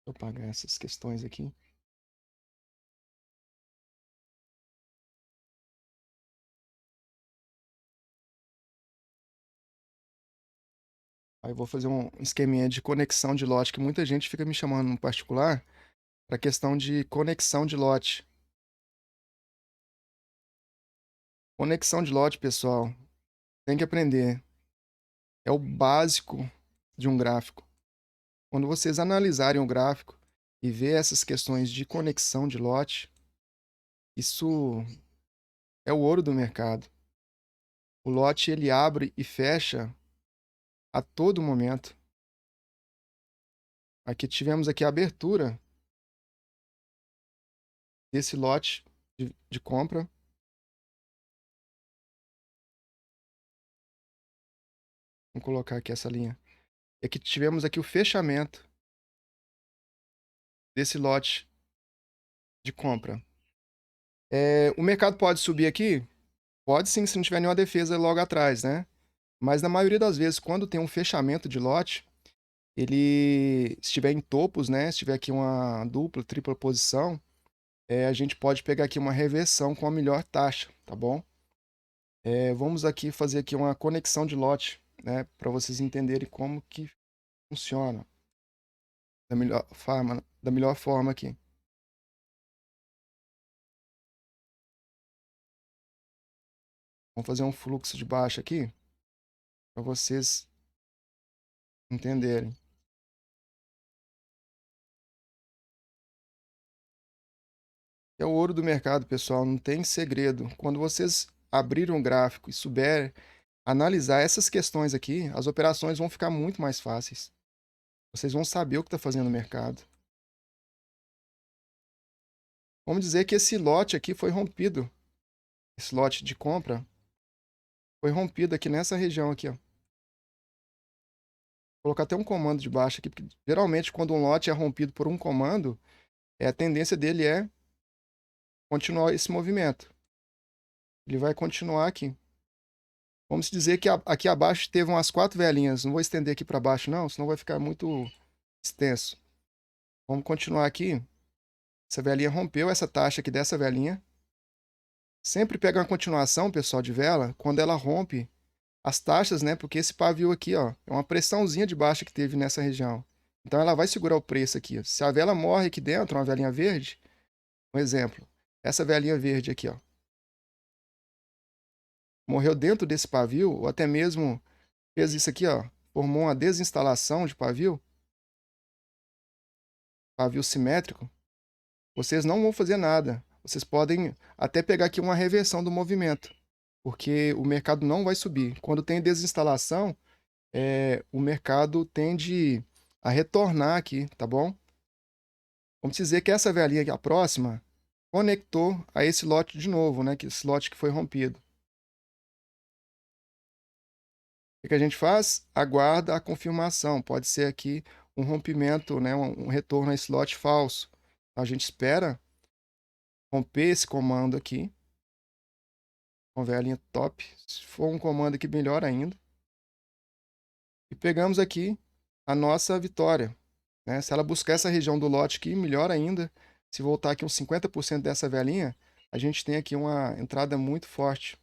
Deixa eu apagar essas questões aqui. Aí eu vou fazer um esqueminha de conexão de lote, que muita gente fica me chamando no particular para questão de conexão de lote. Conexão de lote, pessoal, tem que aprender. É o básico de um gráfico. Quando vocês analisarem o gráfico e ver essas questões de conexão de lote, isso é o ouro do mercado. O lote ele abre e fecha a todo momento. Aqui tivemos aqui a abertura desse lote de compra. Vamos colocar aqui essa linha. E aqui tivemos aqui o fechamento desse lote de compra. O mercado pode subir aqui? Pode sim, se não tiver nenhuma defesa logo atrás, né? Mas na maioria das vezes, quando tem um fechamento de lote, ele estiver em topos, né? Se tiver aqui uma dupla, tripla posição, a gente pode pegar aqui uma reversão com a melhor taxa, tá bom? Vamos aqui fazer aqui uma conexão de lote, né? Para vocês entenderem como que funciona da melhor forma aqui. Vamos fazer um fluxo de baixa aqui para vocês entenderem. É o ouro do mercado, pessoal, não tem segredo. Quando vocês abrirem um gráfico e souber analisar essas questões aqui, as operações vão ficar muito mais fáceis. Vocês vão saber o que está fazendo no mercado. Vamos dizer que esse lote aqui foi rompido. Esse lote de compra foi rompido aqui nessa região aqui, ó. Vou colocar até um comando de baixo aqui, porque geralmente quando um lote é rompido por um comando, a tendência dele é continuar esse movimento. Ele vai continuar aqui. Vamos dizer que aqui abaixo teve umas 4 velinhas. Não vou estender aqui para baixo não, senão vai ficar muito extenso. Vamos continuar aqui. Essa velinha rompeu essa taxa aqui dessa velinha. Sempre pega uma continuação, pessoal, de vela, quando ela rompe as taxas, né? Porque esse pavio aqui, ó, é uma pressãozinha de baixa que teve nessa região. Então ela vai segurar o preço aqui. Se a vela morre aqui dentro, uma velinha verde, um exemplo, essa velinha verde aqui, ó, morreu dentro desse pavio, ou até mesmo fez isso aqui, ó, formou uma desinstalação de pavio simétrico, vocês não vão fazer nada. Vocês podem até pegar aqui uma reversão do movimento, porque o mercado não vai subir. Quando tem desinstalação, o mercado tende a retornar aqui, tá bom? Vamos dizer que essa velinha aqui, a próxima, conectou a esse lote de novo, né? Esse lote que foi rompido. O que a gente faz? Aguarda a confirmação. Pode ser aqui um rompimento, né? Um retorno a esse lote falso. A gente espera romper esse comando aqui. Com velinha top. Se for um comando aqui, melhor ainda. E pegamos aqui a nossa vitória, né? Se ela buscar essa região do lote aqui, melhor ainda. Se voltar aqui uns 50% dessa velinha, a gente tem aqui uma entrada muito forte.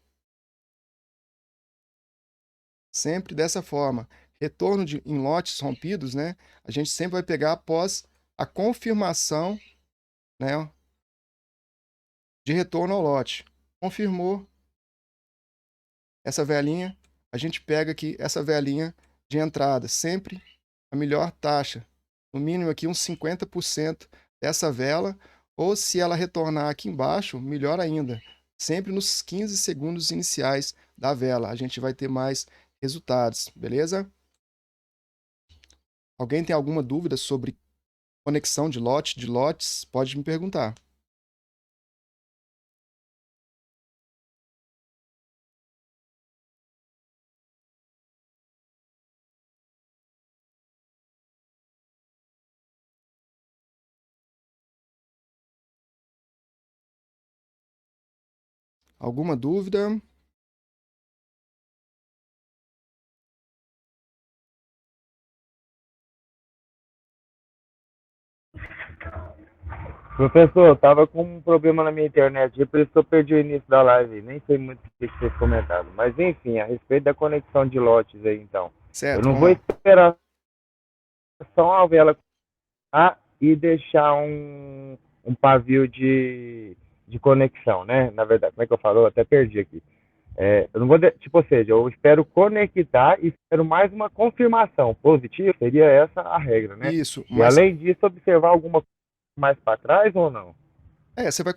Sempre dessa forma. Retorno em lotes rompidos, né? A gente sempre vai pegar após a confirmação, né? de retorno ao lote. Confirmou essa velinha, a gente pega aqui essa velinha de entrada, sempre a melhor taxa, no mínimo aqui uns 50% dessa vela, ou se ela retornar aqui embaixo, melhor ainda, sempre nos 15 segundos iniciais da vela, a gente vai ter mais resultados, beleza? Alguém tem alguma dúvida sobre conexão de lotes? Pode me perguntar. Alguma dúvida? Professor, eu tava com um problema na minha internet, por isso que eu perdi o início da live. Nem sei muito o que vocês comentaram. Mas enfim, a respeito da conexão de lotes aí, então. Eu Certo, não vamos vou lá. esperar só a vela e deixar um pavio de conexão, né? Na verdade, como é que eu falo? Eu até perdi aqui. Eu não vou, tipo, ou seja, eu espero conectar e espero mais uma confirmação positiva, seria essa a regra, né? Isso, E mas além disso, observar alguma coisa mais para trás ou não? você vai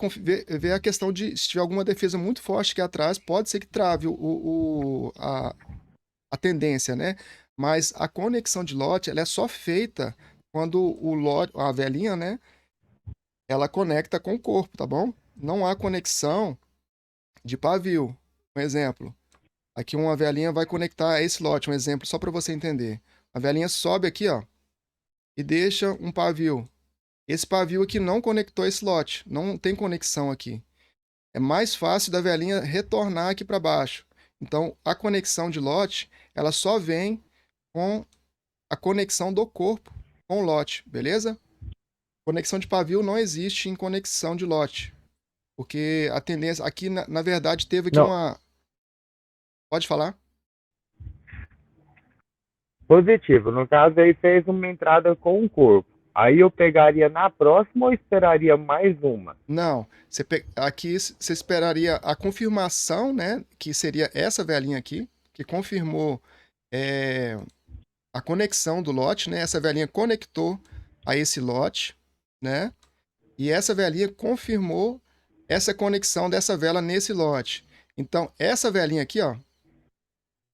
ver a questão de se tiver alguma defesa muito forte aqui atrás, pode ser que trave a tendência, né? Mas a conexão de lote, ela é só feita quando o lote, a velinha, né? Ela conecta com o corpo, tá bom? Não há conexão de pavio. Um exemplo. Aqui uma velinha vai conectar a esse lote, um exemplo, só para você entender. A velinha sobe aqui, ó, e deixa um pavio. Esse pavio aqui não conectou esse lote, não tem conexão aqui. É mais fácil da velinha retornar aqui para baixo. Então, a conexão de lote, ela só vem com a conexão do corpo com o lote, beleza? Conexão de pavio não existe em conexão de lote, porque a tendência aqui, na verdade, teve aqui Não, uma... Pode falar? positivo. No caso, aí fez uma entrada com o corpo. Aí eu pegaria na próxima ou esperaria mais uma? Não, aqui você esperaria a confirmação, né? Que seria essa velinha aqui, que confirmou é, a conexão do lote, né? Essa velinha conectou a esse lote, né? E essa velinha confirmou essa conexão dessa vela nesse lote. Então, essa velinha aqui, ó,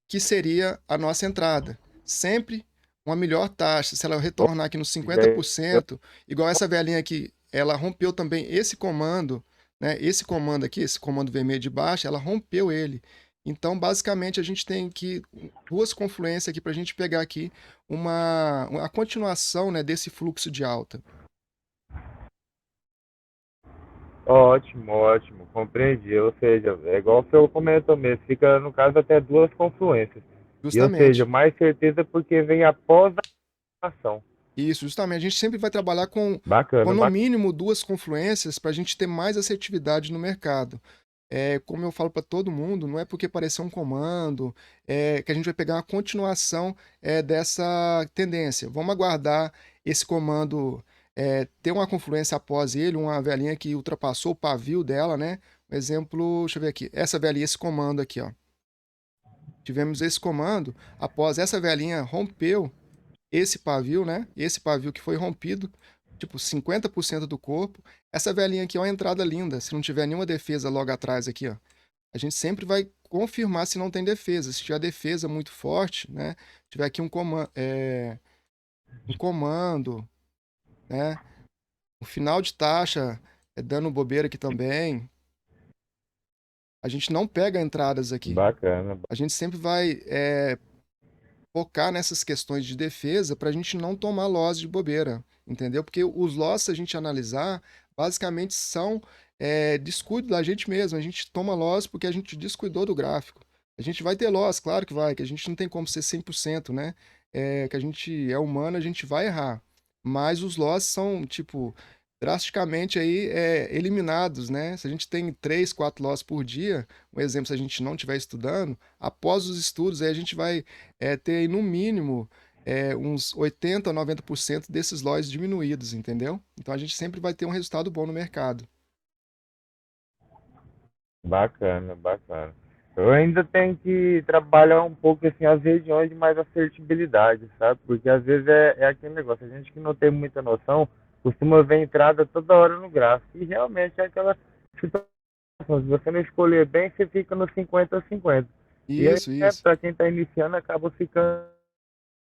que seria a nossa entrada. Sempre uma melhor taxa. Se ela retornar aqui nos 50%, igual essa velinha aqui, ela rompeu também esse comando, né? Esse comando aqui, esse comando vermelho de baixo, ela rompeu ele. Então, basicamente, a gente tem que duas confluências aqui para a gente pegar aqui a continuação, né, desse fluxo de alta. Ótimo, ótimo, compreendi. Ou seja, é igual o senhor comentou mesmo, fica, no caso, até duas confluências. E, ou seja, Justamente. mais certeza porque vem após a ação. Isso, justamente. A gente sempre vai trabalhar com Bacana, no bacana. mínimo duas confluências para a gente ter mais assertividade no mercado. Como eu falo para todo mundo, não é porque apareceu um comando que a gente vai pegar uma continuação dessa tendência. Vamos aguardar esse comando ter uma confluência após ele, uma velinha que ultrapassou o pavio dela, né? Um exemplo, deixa eu ver aqui. Essa velinha, esse comando aqui, ó. Tivemos esse comando, após essa velinha rompeu esse pavio, né? Esse pavio que foi rompido, tipo 50% do corpo. Essa velinha aqui é uma entrada linda. Se não tiver nenhuma defesa logo atrás aqui, ó, a gente sempre vai confirmar se não tem defesa. Se tiver defesa muito forte, né? Tiver aqui um comando, né? O final de taxa dando bobeira aqui também. A gente não pega entradas aqui. Bacana. A gente sempre vai focar nessas questões de defesa para a gente não tomar loss de bobeira, entendeu? Porque os loss, se a gente analisar, basicamente são descuido da gente mesmo. A gente toma loss porque a gente descuidou do gráfico. A gente vai ter loss, claro que vai, que a gente não tem como ser 100%, né? Que a gente é humano, a gente vai errar. Mas os loss são, tipo, drasticamente aí eliminados, né? Se a gente tem 3, 4 loss por dia, um exemplo, se a gente não estiver estudando, após os estudos aí a gente vai ter aí, no mínimo uns 80 a 90% desses loss diminuídos, entendeu? Então a gente sempre vai ter um resultado bom no mercado. Bacana, bacana. Eu ainda tenho que trabalhar um pouco assim as regiões de mais assertibilidade, sabe? Porque às vezes é aquele negócio, a gente que não tem muita noção costuma ver entrada toda hora no gráfico. E realmente é aquela situação, se você não escolher bem, você fica no 50-50. E aí, Isso. para quem está iniciando, acaba ficando.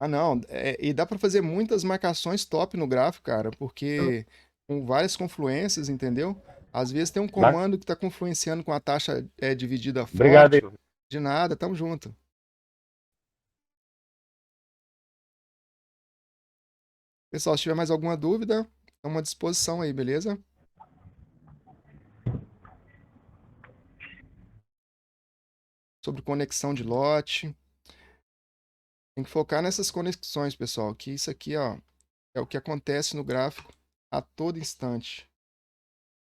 Ah, não. E dá para fazer muitas marcações top no gráfico, cara, porque com várias confluências, entendeu? Às vezes tem um comando que está confluenciando com a taxa dividida Obrigado aí. forte. De nada, tamo junto. Pessoal, se tiver mais alguma dúvida, estamos à disposição aí, beleza? Sobre conexão de lote. Tem que focar nessas conexões, pessoal, que isso aqui, ó, é o que acontece no gráfico a todo instante.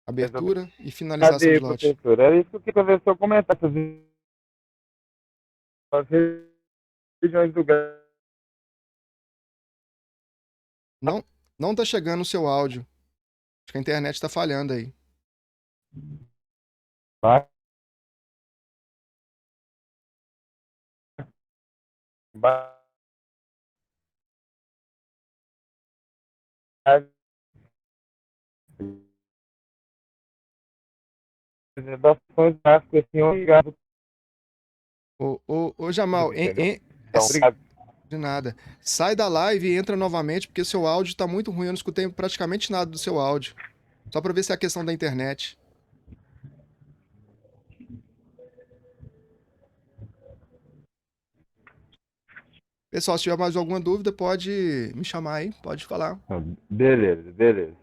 Abertura e finalização Cadê, de lote. professor? Era isso que eu ver seu comentário. As regiões do gráfico. Não, não tá chegando o seu áudio. Acho que a internet tá falhando aí. Apresentações gráficas assim, obrigado. Ô Jamal, Então, obrigado. de nada. Sai da live e entra novamente, porque seu áudio tá muito ruim. Eu não escutei praticamente nada do seu áudio. Só pra ver se é a questão da internet. Pessoal, se tiver mais alguma dúvida, pode me chamar aí, pode falar. Beleza, beleza.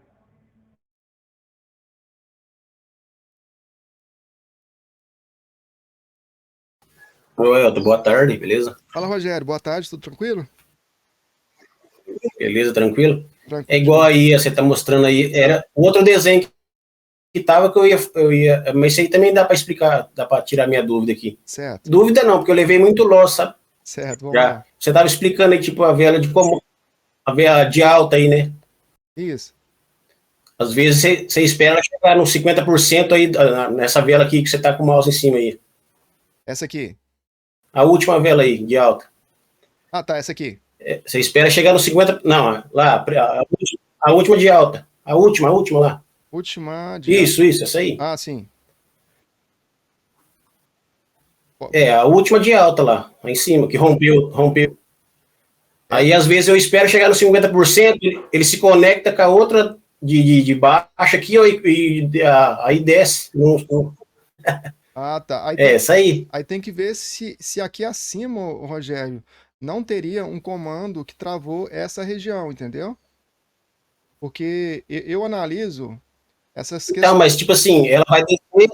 Oi, Elton, boa tarde, beleza? Fala, Rogério, boa tarde, tudo tranquilo? Beleza, tranquilo? Tranquilo É igual demais. aí, você tá mostrando aí, era o outro desenho que tava que eu ia, mas isso aí também dá para explicar, dá para tirar minha dúvida aqui. Certo, Dúvida não, porque eu levei muito loss, sabe? certo, vamos Já. lá. Você tava explicando aí, tipo, a vela de como, a vela de alta aí, né? Isso. Às vezes você espera chegar nos 50% aí, nessa vela aqui que você tá com o mouse em cima aí. Essa aqui. A última vela aí, de alta. Ah, tá, essa aqui. Você espera chegar nos 50%, não, lá, a última de alta. A última lá. Última de... Isso, essa aí. Ah, sim. A última de alta lá em cima, que rompeu. Aí, às vezes, eu espero chegar no 50%, ele se conecta com a outra de baixo aqui, ó, aí desce. Ah, tá. Essa aí. Aí tem que ver se aqui acima, ô, Rogério, não teria um comando que travou essa região, entendeu? Porque eu analiso essas Tá, questões. mas tipo assim, ela vai descer.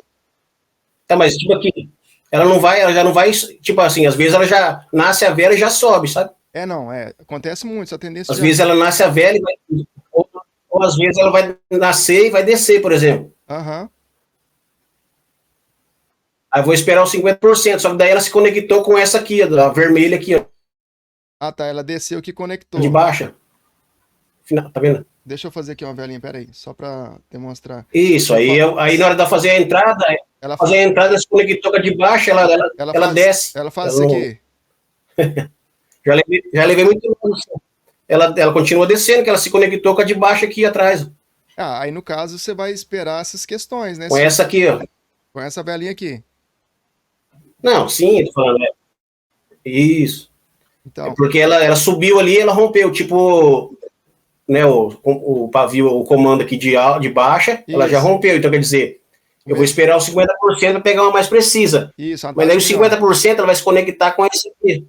Tá, mas tipo aqui, ela já não vai, tipo assim, às vezes ela já nasce a vela e já sobe, sabe? Não, acontece muito, essa tendência Às já... vezes ela nasce a vela e vai, ou às vezes ela vai nascer e vai descer, por exemplo. Aham. Aí eu vou esperar os 50%, só que daí ela se conectou com essa aqui, a vermelha aqui, ó, Ah, tá, ela desceu que de conectou. baixa. Tá vendo? Deixa eu fazer aqui uma velinha, peraí, só pra demonstrar. Isso, aí na hora de fazer a entrada, Ela se conectou com a de baixo, ela desce. Ela faz isso aqui. Já levei muito longe. Ela continua descendo, que ela se conectou com a de baixo aqui atrás. Ah, aí no caso você vai esperar essas questões, né? Com essa aqui, ó. Com essa velinha aqui. Não, sim, eu tô falando, isso. Então, Porque ela subiu ali, ela rompeu, tipo, né, o pavio, o comando aqui de baixa, ela já isso. rompeu, então quer dizer, eu vou esperar os 50% para pegar uma mais precisa. Isso, Mas aí os 50% ela vai se conectar com esse aqui.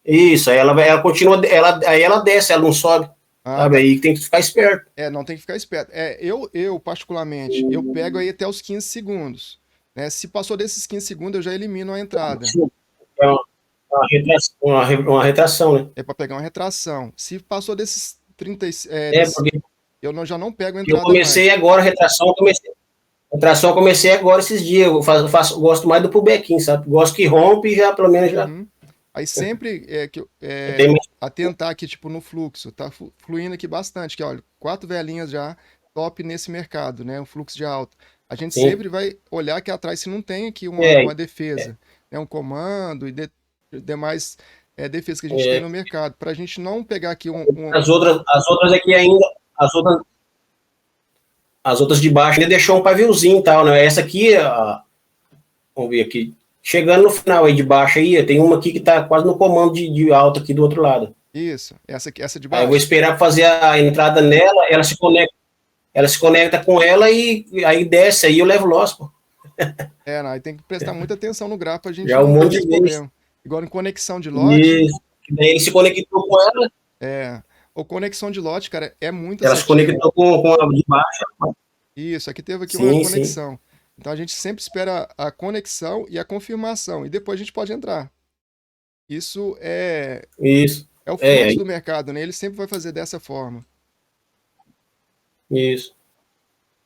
Isso, aí ela continua, aí ela desce, ela não sobe. Sabe? Tá. Aí tem que ficar esperto. Não tem que ficar esperto. Eu particularmente, eu pego aí até os 15 segundos. Né? Se passou desses 15 segundos, eu já elimino a entrada. Sim. É uma retração, né? É para pegar uma retração. Se passou desses 30, Porque eu já não pego a eu entrada comecei mais. agora, retração eu comecei agora esses dias. Eu gosto mais do pullback, sabe? Gosto que rompe e já, pelo menos, já. Aí sempre atentar aqui, tipo, no fluxo. Tá fluindo aqui bastante. Que, olha, 4 velinhas já top nesse mercado, né? O fluxo de alta. A gente Sim. sempre vai olhar aqui atrás se não tem aqui É, uma defesa, né? Um comando e demais defesas que a gente tem no mercado, para a gente não pegar aqui as outras aqui ainda, as outras de baixo ainda deixou um paviozinho e tal, né? Essa aqui, vamos ver aqui, chegando no final aí de baixo aí, tem uma aqui que tá quase no comando de alta aqui do outro lado. Isso, essa aqui, essa de Aí eu vou baixo. esperar pra fazer a entrada nela, ela se conecta com ela e aí desce, aí eu levo loss, pô. Não, aí tem que prestar muita atenção no gráfico, a gente Já um não ter monte esse de vezes. problema. Igual em conexão de lote, Isso. Daí ele se conectou com ela, ou conexão de lote, cara, é muito ela se assertiva. conectou com a de baixo. Isso, aqui teve aqui uma Sim, sim. conexão. Então a gente sempre espera a conexão e a confirmação, e depois a gente pode entrar. Isso Isso. é o fluxo do mercado, né? Ele sempre vai fazer dessa forma. Isso.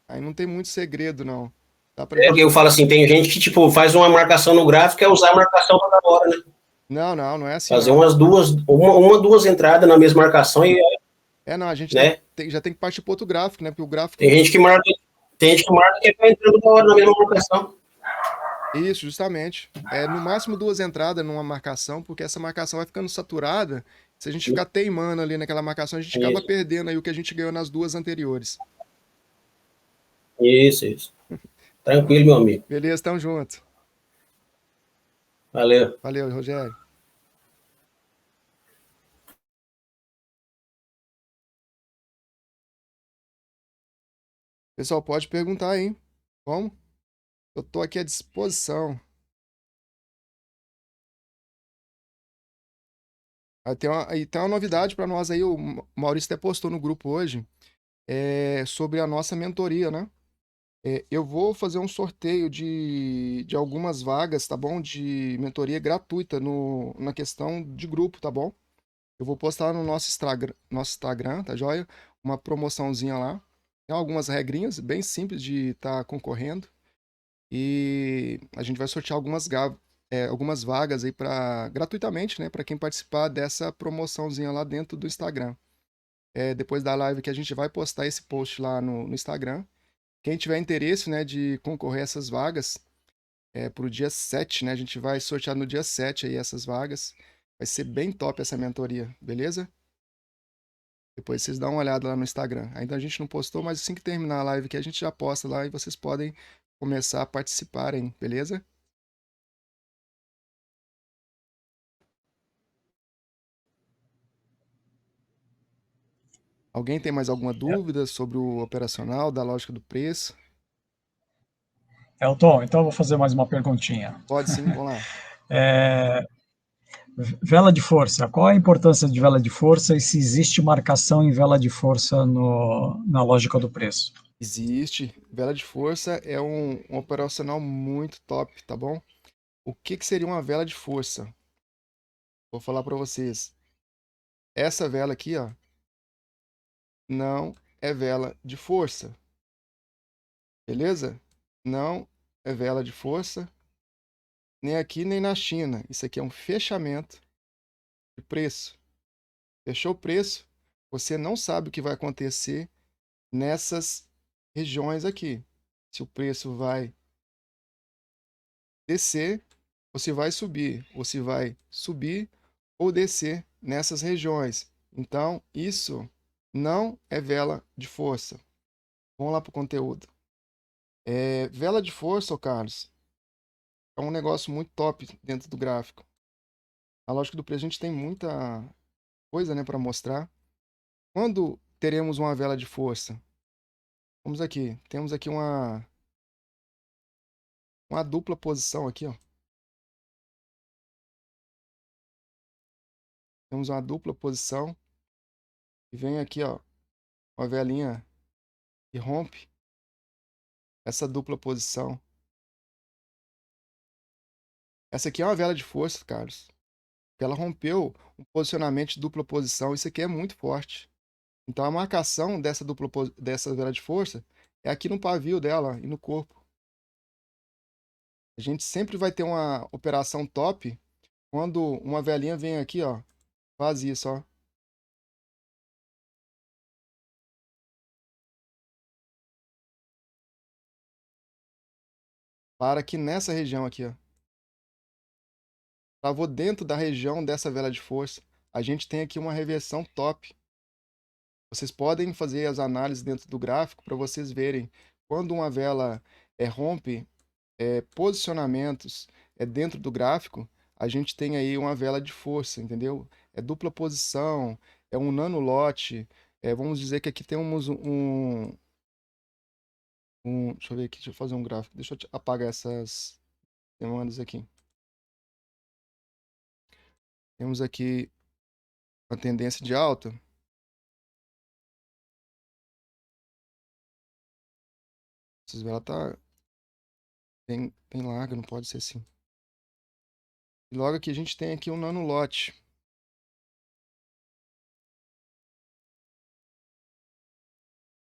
Aí não tem muito segredo, não. Dá pra É gente... porque eu falo assim, tem gente que, tipo, faz uma marcação no gráfico e quer usar a marcação toda hora, né? Não é assim, Fazer não. umas duas entradas na mesma marcação e, Não, a gente né? já tem que partir para outro gráfico, né? Porque o gráfico... Tem gente que marca e vai entrando toda hora na mesma marcação. Isso, justamente. No máximo 2 entradas numa marcação, porque essa marcação vai ficando saturada. Se a gente ficar teimando ali naquela marcação, a gente acaba perdendo aí o que a gente ganhou nas 2 anteriores. Isso. Tranquilo, meu amigo. Beleza, tamo junto. Valeu. Valeu, Rogério. Pessoal, pode perguntar aí. Como? Eu tô aqui à disposição. Tem uma novidade para nós aí, o Maurício até postou no grupo hoje, sobre a nossa mentoria, né? Eu vou fazer um sorteio de algumas vagas, tá bom? De mentoria gratuita na questão de grupo, tá bom? Eu vou postar no nosso Instagram, tá joia? Uma promoçãozinha lá. Tem algumas regrinhas bem simples de estar concorrendo. E a gente vai sortear algumas vagas aí gratuitamente, né? Para quem participar dessa promoçãozinha lá dentro do Instagram. Depois da live que a gente vai postar esse post lá no Instagram. Quem tiver interesse, né, de concorrer a essas vagas, para o dia 7, né? A gente vai sortear no dia 7 aí essas vagas. Vai ser bem top essa mentoria, beleza? Depois vocês dão uma olhada lá no Instagram. Ainda a gente não postou, mas assim que terminar a live aqui, a gente já posta lá e vocês podem começar a participarem, beleza? Alguém tem mais alguma dúvida sobre o operacional, da lógica do preço? Elton, então eu vou fazer mais uma perguntinha. Pode sim, vamos lá. Vela de força. Qual a importância de vela de força e se existe marcação em vela de força na lógica do preço? Existe. Vela de força é um operacional muito top, tá bom? O que seria uma vela de força? Vou falar para vocês. Essa vela aqui, ó, não é vela de força, beleza? Não é vela de força, nem aqui nem na China. Isso aqui é um fechamento de preço. Fechou o preço, você não sabe o que vai acontecer nessas regiões aqui. Se o preço vai descer ou se vai subir, ou se vai subir ou descer nessas regiões. Então, isso não é vela de força. Vamos lá para o conteúdo. Vela de força, ô Carlos, é um negócio muito top dentro do gráfico. A lógica do preço, a gente tem muita coisa, né, para mostrar. Quando teremos uma vela de força? Vamos aqui. Temos aqui uma dupla posição aqui, ó. Temos uma dupla posição e vem aqui, ó, uma velinha e rompe essa dupla posição. Essa aqui é uma vela de força, Carlos. Ela rompeu um posicionamento de dupla posição. Isso aqui é muito forte. Então a marcação dessa vela de força é aqui no pavio dela e no corpo. A gente sempre vai ter uma operação top quando uma velinha vem aqui, ó, faz isso, ó. para aqui nessa região aqui, ó. Travou dentro da região dessa vela de força. A gente tem aqui uma reversão top. Vocês podem fazer as análises dentro do gráfico para vocês verem quando uma vela rompe posicionamentos dentro do gráfico, a gente tem aí uma vela de força, entendeu? É dupla posição, é um nanolote, vamos dizer que aqui temos deixa eu ver aqui, deixa eu fazer um gráfico, deixa eu apagar essas demandas aqui. Temos aqui a tendência de alta. Essas velas tá bem larga, não pode ser assim. E logo aqui a gente tem aqui um nanolote.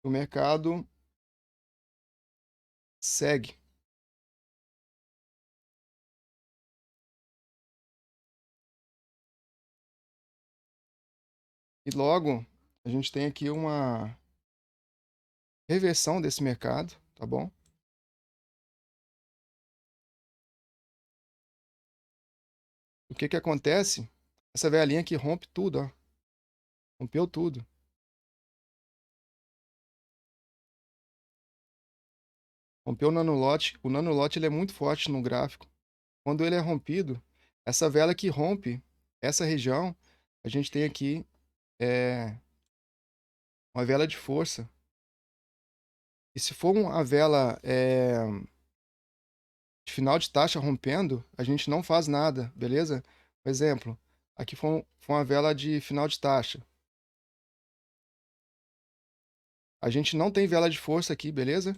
O mercado segue. E logo a gente tem aqui uma reversão desse mercado, tá bom? O que que acontece? Essa velhinha aqui rompe tudo, ó. Rompeu tudo. Rompeu o nanolote. O nanolote ele é muito forte no gráfico. Quando ele é rompido, essa vela que rompe essa região, a gente tem aqui uma vela de força. E se for uma vela de final de taxa rompendo, a gente não faz nada, beleza? Por exemplo, aqui foi uma vela de final de taxa. A gente não tem vela de força aqui, beleza?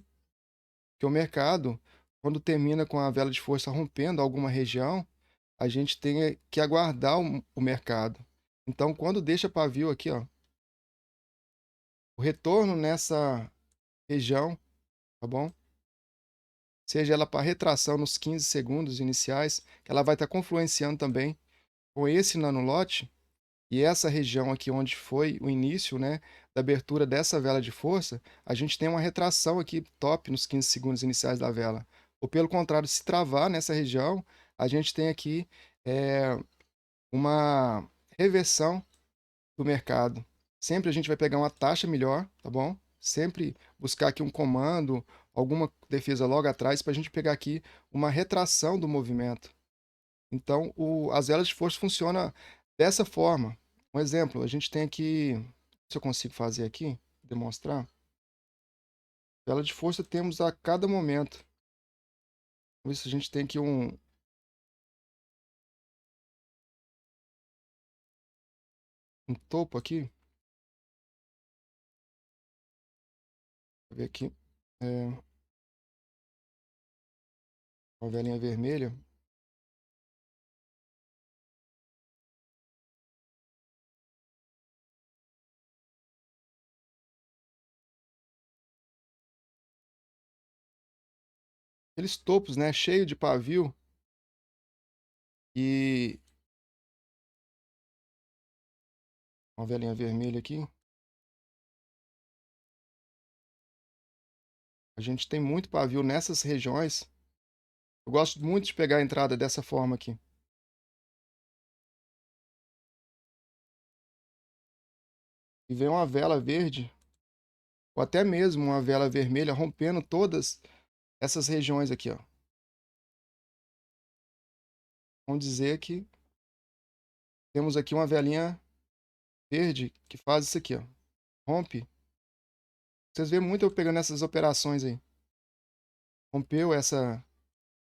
Porque o mercado, quando termina com a vela de força rompendo alguma região, a gente tem que aguardar o mercado. Então, quando deixa pavio aqui, ó, o retorno nessa região, tá bom? Seja ela para retração nos 15 segundos iniciais, que ela vai estar confluenciando também com esse nanolote e essa região aqui onde foi o início, né, da abertura dessa vela de força, a gente tem uma retração aqui top nos 15 segundos iniciais da vela. Ou pelo contrário, se travar nessa região, a gente tem aqui uma reversão do mercado. Sempre a gente vai pegar uma taxa melhor, tá bom? Sempre buscar aqui um comando, alguma defesa logo atrás, para a gente pegar aqui uma retração do movimento. Então, as velas de força funcionam dessa forma. Um exemplo, a gente tem aqui, se eu consigo fazer aqui, demonstrar. Vela de força temos a cada momento. Vamos ver se a gente tem aqui um topo aqui. Vou ver aqui. Uma velinha vermelha. Aqueles topos, né? Cheio de pavio. E uma velinha vermelha aqui. A gente tem muito pavio nessas regiões. Eu gosto muito de pegar a entrada dessa forma aqui. E vem uma vela verde, ou até mesmo uma vela vermelha, rompendo todas essas regiões aqui, ó. Vamos dizer que temos aqui uma velinha verde que faz isso aqui, ó. Rompe. Vocês veem muito eu pegando essas operações aí. Rompeu essa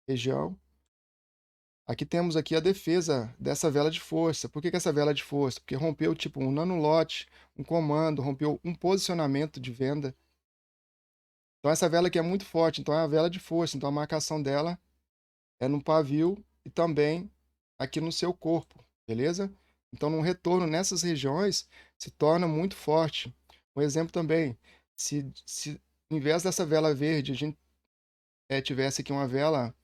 região. Aqui temos aqui a defesa dessa vela de força. Por que essa vela de força? Porque rompeu tipo um nanolote, um comando, rompeu um posicionamento de venda. Então essa vela aqui é muito forte, então é a vela de força. Então a marcação dela é no pavio e também aqui no seu corpo, beleza? Então no retorno nessas regiões se torna muito forte. Um exemplo também, se em vez dessa vela verde a gente tivesse aqui uma vela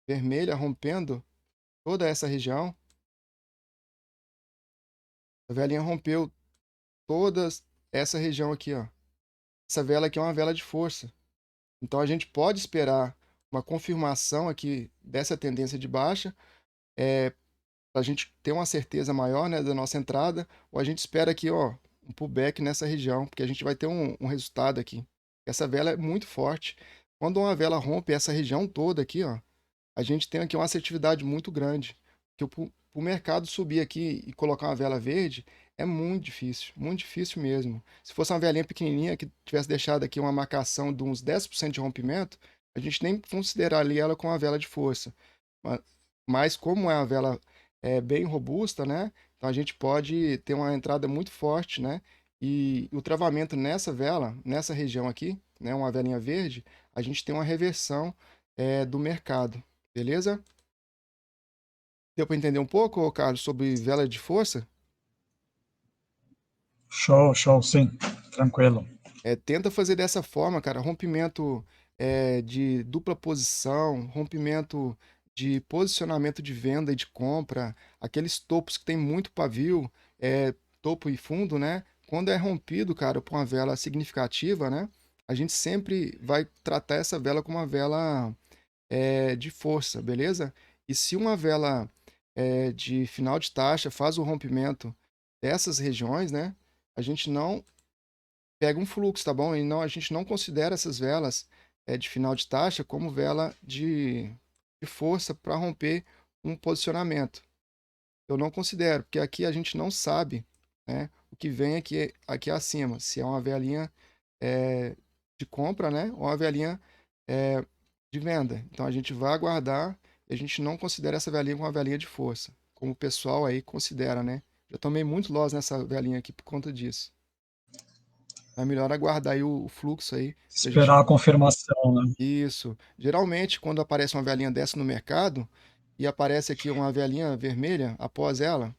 vermelha rompendo toda essa região, a velinha rompeu toda essa região aqui, ó. Essa vela aqui é uma vela de força. Então a gente pode esperar uma confirmação aqui dessa tendência de baixa, para a gente ter uma certeza maior, né, da nossa entrada, ou a gente espera aqui, ó, um pullback nessa região, porque a gente vai ter um resultado aqui. Essa vela é muito forte. Quando uma vela rompe essa região toda aqui, ó, a gente tem aqui uma assertividade muito grande. Porque o mercado subir aqui e colocar uma vela verde é muito difícil mesmo. Se fosse uma velinha pequenininha que tivesse deixado aqui uma marcação de uns 10% de rompimento, a gente nem consideraria ela como uma vela de força. Mas como é uma vela bem robusta, né? Então a gente pode ter uma entrada muito forte, né? E o travamento nessa vela, nessa região aqui, né? Uma velinha verde, a gente tem uma reversão do mercado, beleza? Deu para entender um pouco, ô Carlos, sobre vela de força? Show, show, sim, tranquilo. Tenta fazer dessa forma, cara. Rompimento de dupla posição, rompimento de posicionamento de venda e de compra, aqueles topos que tem muito pavio, topo e fundo, né? Quando é rompido, cara, por uma vela significativa, né? A gente sempre vai tratar essa vela como uma vela de força, beleza? E se uma vela de final de taxa faz o rompimento dessas regiões, né? A gente não pega um fluxo, tá bom? E não, a gente não considera essas velas de final de taxa como vela de força para romper um posicionamento. Eu não considero, porque aqui a gente não sabe, né, o que vem aqui acima, se é uma velinha de compra, né, ou uma velinha de venda. Então a gente vai aguardar e a gente não considera essa velinha como uma velinha de força, como o pessoal aí considera, né? Já tomei muito loss nessa velinha aqui por conta disso. É melhor aguardar aí o fluxo aí. Se a gente... Esperar a confirmação, né? Isso. Geralmente, quando aparece uma velinha dessa no mercado e aparece aqui uma velinha vermelha após ela,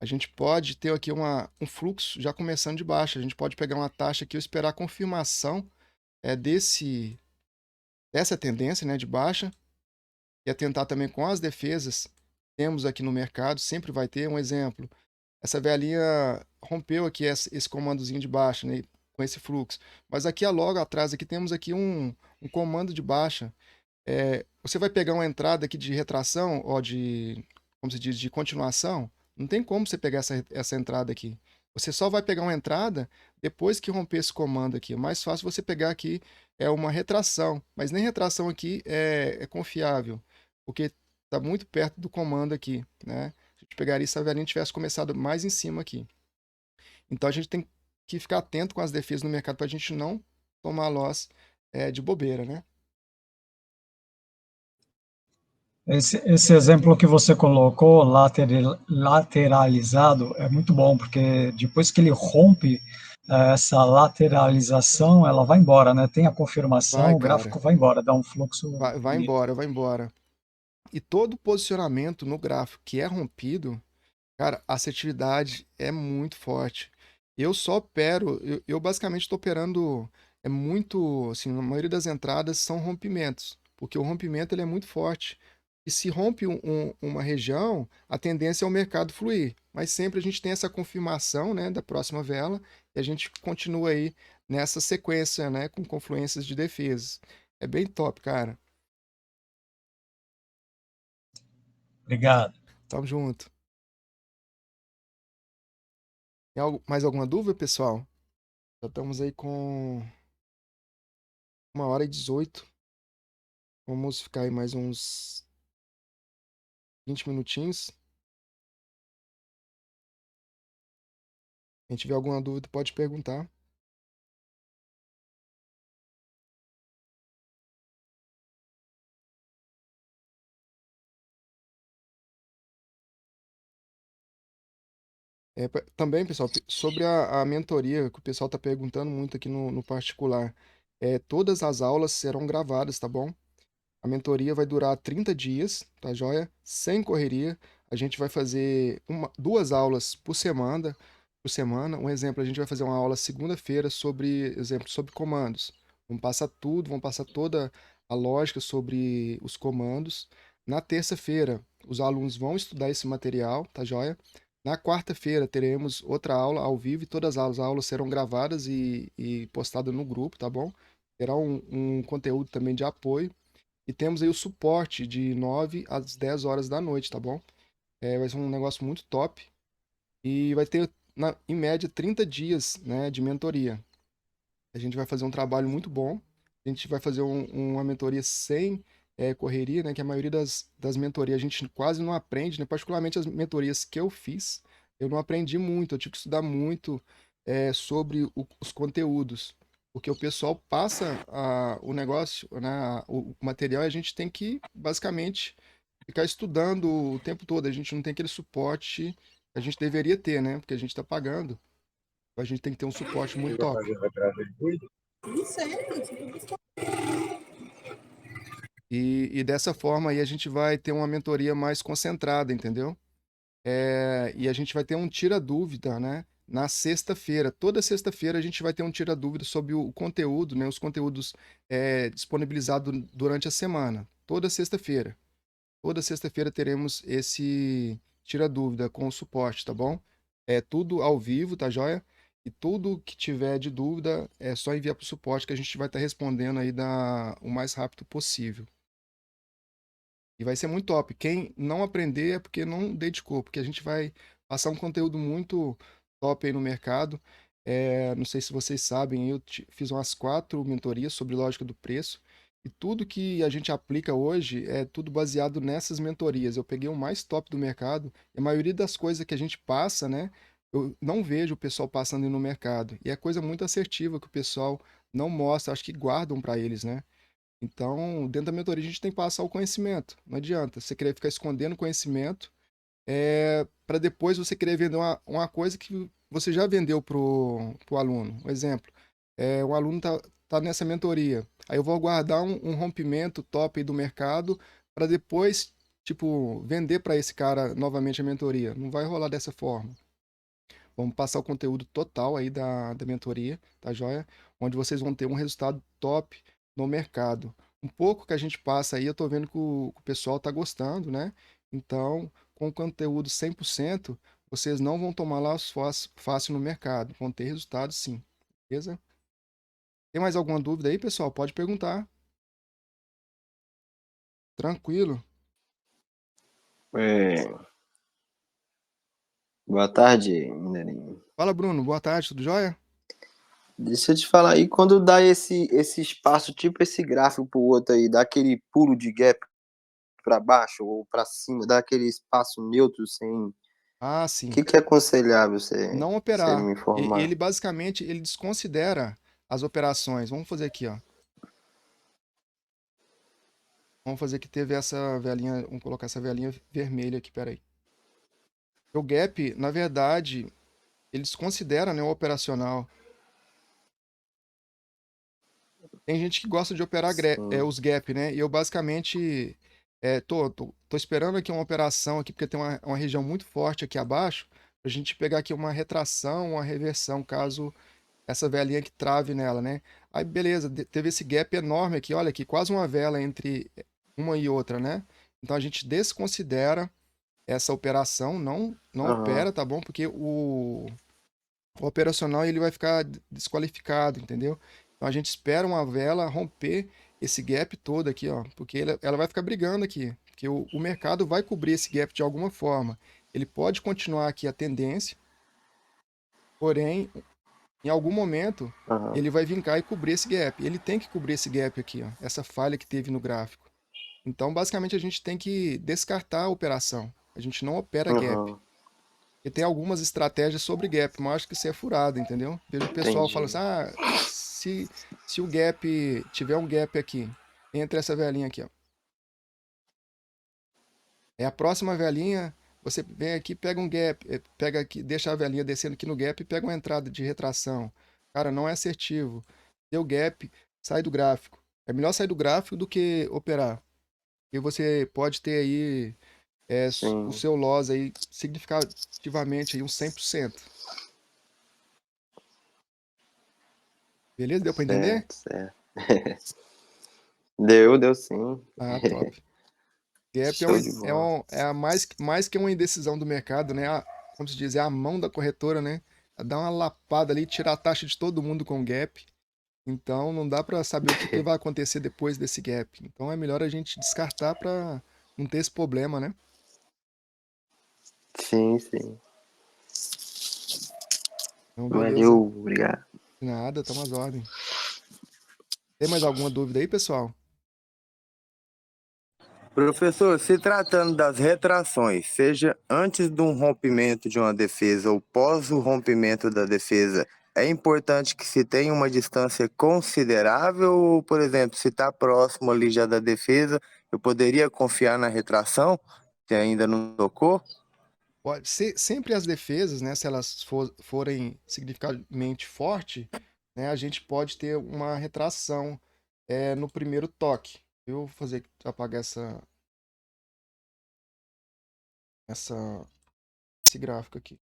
a gente pode ter aqui um fluxo já começando de baixo. A gente pode pegar uma taxa aqui e esperar a confirmação dessa tendência, né, de baixa e atentar também com as defesas que temos aqui no mercado. Sempre vai ter um exemplo. Essa velinha rompeu aqui esse comandozinho de baixa, né, com esse fluxo. Mas aqui logo atrás aqui temos aqui um comando de baixa. Você vai pegar uma entrada aqui de retração ou como se diz, de continuação. Não tem como você pegar essa entrada aqui. Você só vai pegar uma entrada depois que romper esse comando aqui. É mais fácil você pegar aqui uma retração. Mas nem retração aqui é confiável, porque está muito perto do comando aqui, né? A gente pegaria se a velinha tivesse começado mais em cima aqui. Então a gente tem que ficar atento com as defesas no mercado para a gente não tomar loss de bobeira, né? Esse exemplo que você colocou, lateralizado, é muito bom, porque depois que ele rompe essa lateralização, ela vai embora, né? Tem a confirmação, Vai, o gráfico cara. vai embora, dá um fluxo Vai bonito. embora, vai embora. E todo posicionamento no gráfico que é rompido, cara, a assertividade é muito forte. Eu só opero, eu basicamente estou operando, muito, assim, a maioria das entradas são rompimentos, porque o rompimento ele é muito forte. E se rompe uma região, a tendência é o mercado fluir. Mas sempre a gente tem essa confirmação, né, da próxima vela e a gente continua aí nessa sequência, né, com confluências de defesas. É bem top, cara. Obrigado. Tamo junto. Tem mais alguma dúvida, pessoal? Já estamos aí com 1h18. Vamos ficar aí mais uns 20 minutinhos. Quem tiver alguma dúvida pode perguntar. Também, pessoal, sobre a mentoria, que o pessoal está perguntando muito aqui no particular. Todas as aulas serão gravadas, tá bom? A mentoria vai durar 30 dias, tá joia? Sem correria. A gente vai fazer 2 aulas por semana. Um exemplo, a gente vai fazer uma aula segunda-feira sobre comandos. Vamos passar tudo, vamos passar toda a lógica sobre os comandos. Na terça-feira, os alunos vão estudar esse material, tá joia? Na quarta-feira, teremos outra aula ao vivo e todas as aulas serão gravadas e postadas no grupo, tá bom? terá um conteúdo também de apoio. E temos aí o suporte de 9 às 10 horas da noite, tá bom? Vai ser um negócio muito top. E vai ter, em média, 30 dias, né, de mentoria. A gente vai fazer um trabalho muito bom. A gente vai fazer uma mentoria sem correria, né? Que a maioria das mentorias a gente quase não aprende, né? Particularmente as mentorias que eu fiz, eu não aprendi muito. Eu tive que estudar muito sobre os conteúdos. Porque o pessoal passa o negócio, né? O material, e a gente tem que, basicamente, ficar estudando o tempo todo. A gente não tem aquele suporte que a gente deveria ter, né? Porque a gente está pagando. A gente tem que ter um suporte muito top. E dessa forma aí a gente vai ter uma mentoria mais concentrada, entendeu? E a gente vai ter um tira-dúvida, né? Na sexta-feira. Toda sexta-feira a gente vai ter um tira-dúvida sobre o conteúdo, né? Os conteúdos disponibilizados durante a semana. Toda sexta-feira. Toda sexta-feira teremos esse tira-dúvida com o suporte, tá bom? É tudo ao vivo, tá joia? E tudo que tiver de dúvida é só enviar para o suporte que a gente vai estar respondendo aí o mais rápido possível. E vai ser muito top. Quem não aprender é porque não dedicou, porque a gente vai passar um conteúdo muito top aí no mercado. Não sei se vocês sabem, eu fiz umas 4 mentorias sobre lógica do preço. E tudo que a gente aplica hoje é tudo baseado nessas mentorias. Eu peguei o mais top do mercado. E a maioria das coisas que a gente passa, né? Eu não vejo o pessoal passando aí no mercado. E é coisa muito assertiva que o pessoal não mostra, acho que guardam para eles, né? Então, dentro da mentoria, a gente tem que passar o conhecimento. Não adianta você querer ficar escondendo o conhecimento para depois você querer vender uma coisa que você já vendeu pro aluno. Um exemplo, o aluno tá nessa mentoria. Aí eu vou aguardar um rompimento top aí do mercado para depois, tipo, vender para esse cara novamente a mentoria. Não vai rolar dessa forma. Vamos passar o conteúdo total aí da mentoria, tá joia? Onde vocês vão ter um resultado top no mercado. Um pouco que a gente passa aí, eu tô vendo que o pessoal tá gostando, né? Então, com o conteúdo 100%, vocês não vão tomar lá os fácil no mercado. Vão ter resultado sim, beleza? Tem mais alguma dúvida aí, pessoal? Pode perguntar. Tranquilo. Boa tarde, Mineirinho. Fala, Bruno. Boa tarde, tudo jóia? Deixa eu te falar aí, quando dá esse espaço, tipo esse gráfico pro outro aí, dá aquele pulo de gap para baixo ou para cima, dá aquele espaço neutro sem. O Ah, sim. que é aconselhável você Não operar. me informar? Ele basicamente ele desconsidera as operações. Vamos fazer aqui, ó. Vamos fazer que teve essa velinha, vamos colocar essa velinha vermelha aqui, peraí. O gap, na verdade, ele desconsidera, né, o operacional. Tem gente que gosta de operar os gap, né? E eu basicamente tô esperando aqui uma operação aqui, porque tem uma região muito forte aqui abaixo, pra gente pegar aqui uma retração, uma reversão, caso essa velinha que trave nela, né? Aí, beleza, teve esse gap enorme aqui, olha aqui, quase uma vela entre uma e outra, né? Então a gente desconsidera essa operação, não opera, tá bom? Porque o operacional ele vai ficar desqualificado, entendeu? Então a gente espera uma vela romper esse gap todo aqui, ó, porque ela vai ficar brigando aqui, porque o mercado vai cobrir esse gap de alguma forma. Ele pode continuar aqui a tendência, porém, em algum momento, ele vai vincar e cobrir esse gap. Ele tem que cobrir esse gap aqui, ó, essa falha que teve no gráfico. Então, basicamente, a gente tem que descartar a operação. A gente não opera gap. E tem algumas estratégias sobre gap, mas eu acho que isso é furado, entendeu? Vejo o pessoal falando assim, se o gap tiver um gap aqui, entre essa velinha aqui, ó. A próxima velinha, você vem aqui, pega um gap, pega aqui, deixa a velinha descendo aqui no gap e pega uma entrada de retração. Cara, não é assertivo. Deu gap, sai do gráfico. É melhor sair do gráfico do que operar. E você pode ter aí o seu loss aí significativamente aí uns 100%. Beleza? Deu para entender? Certo. Deu sim. Ah, top. Gap é mais que uma indecisão do mercado, né? Como se diz, é a mão da corretora, né? Dá uma lapada ali, tira a taxa de todo mundo com gap. Então não dá para saber o que vai acontecer depois desse gap. Então é melhor a gente descartar para não ter esse problema, né? Sim, sim. Então, beleza. Valeu, obrigado. Nada, tamo às ordens. Tem mais alguma dúvida aí, pessoal? Professor, se tratando das retrações, seja antes de um rompimento de uma defesa ou pós o rompimento da defesa, é importante que se tenha uma distância considerável, ou, por exemplo, se está próximo ali já da defesa, eu poderia confiar na retração, se ainda não tocou? Pode ser, sempre as defesas, né, se elas forem significativamente fortes, né, a gente pode ter uma retração no primeiro toque. Eu vou apagar esse gráfico aqui.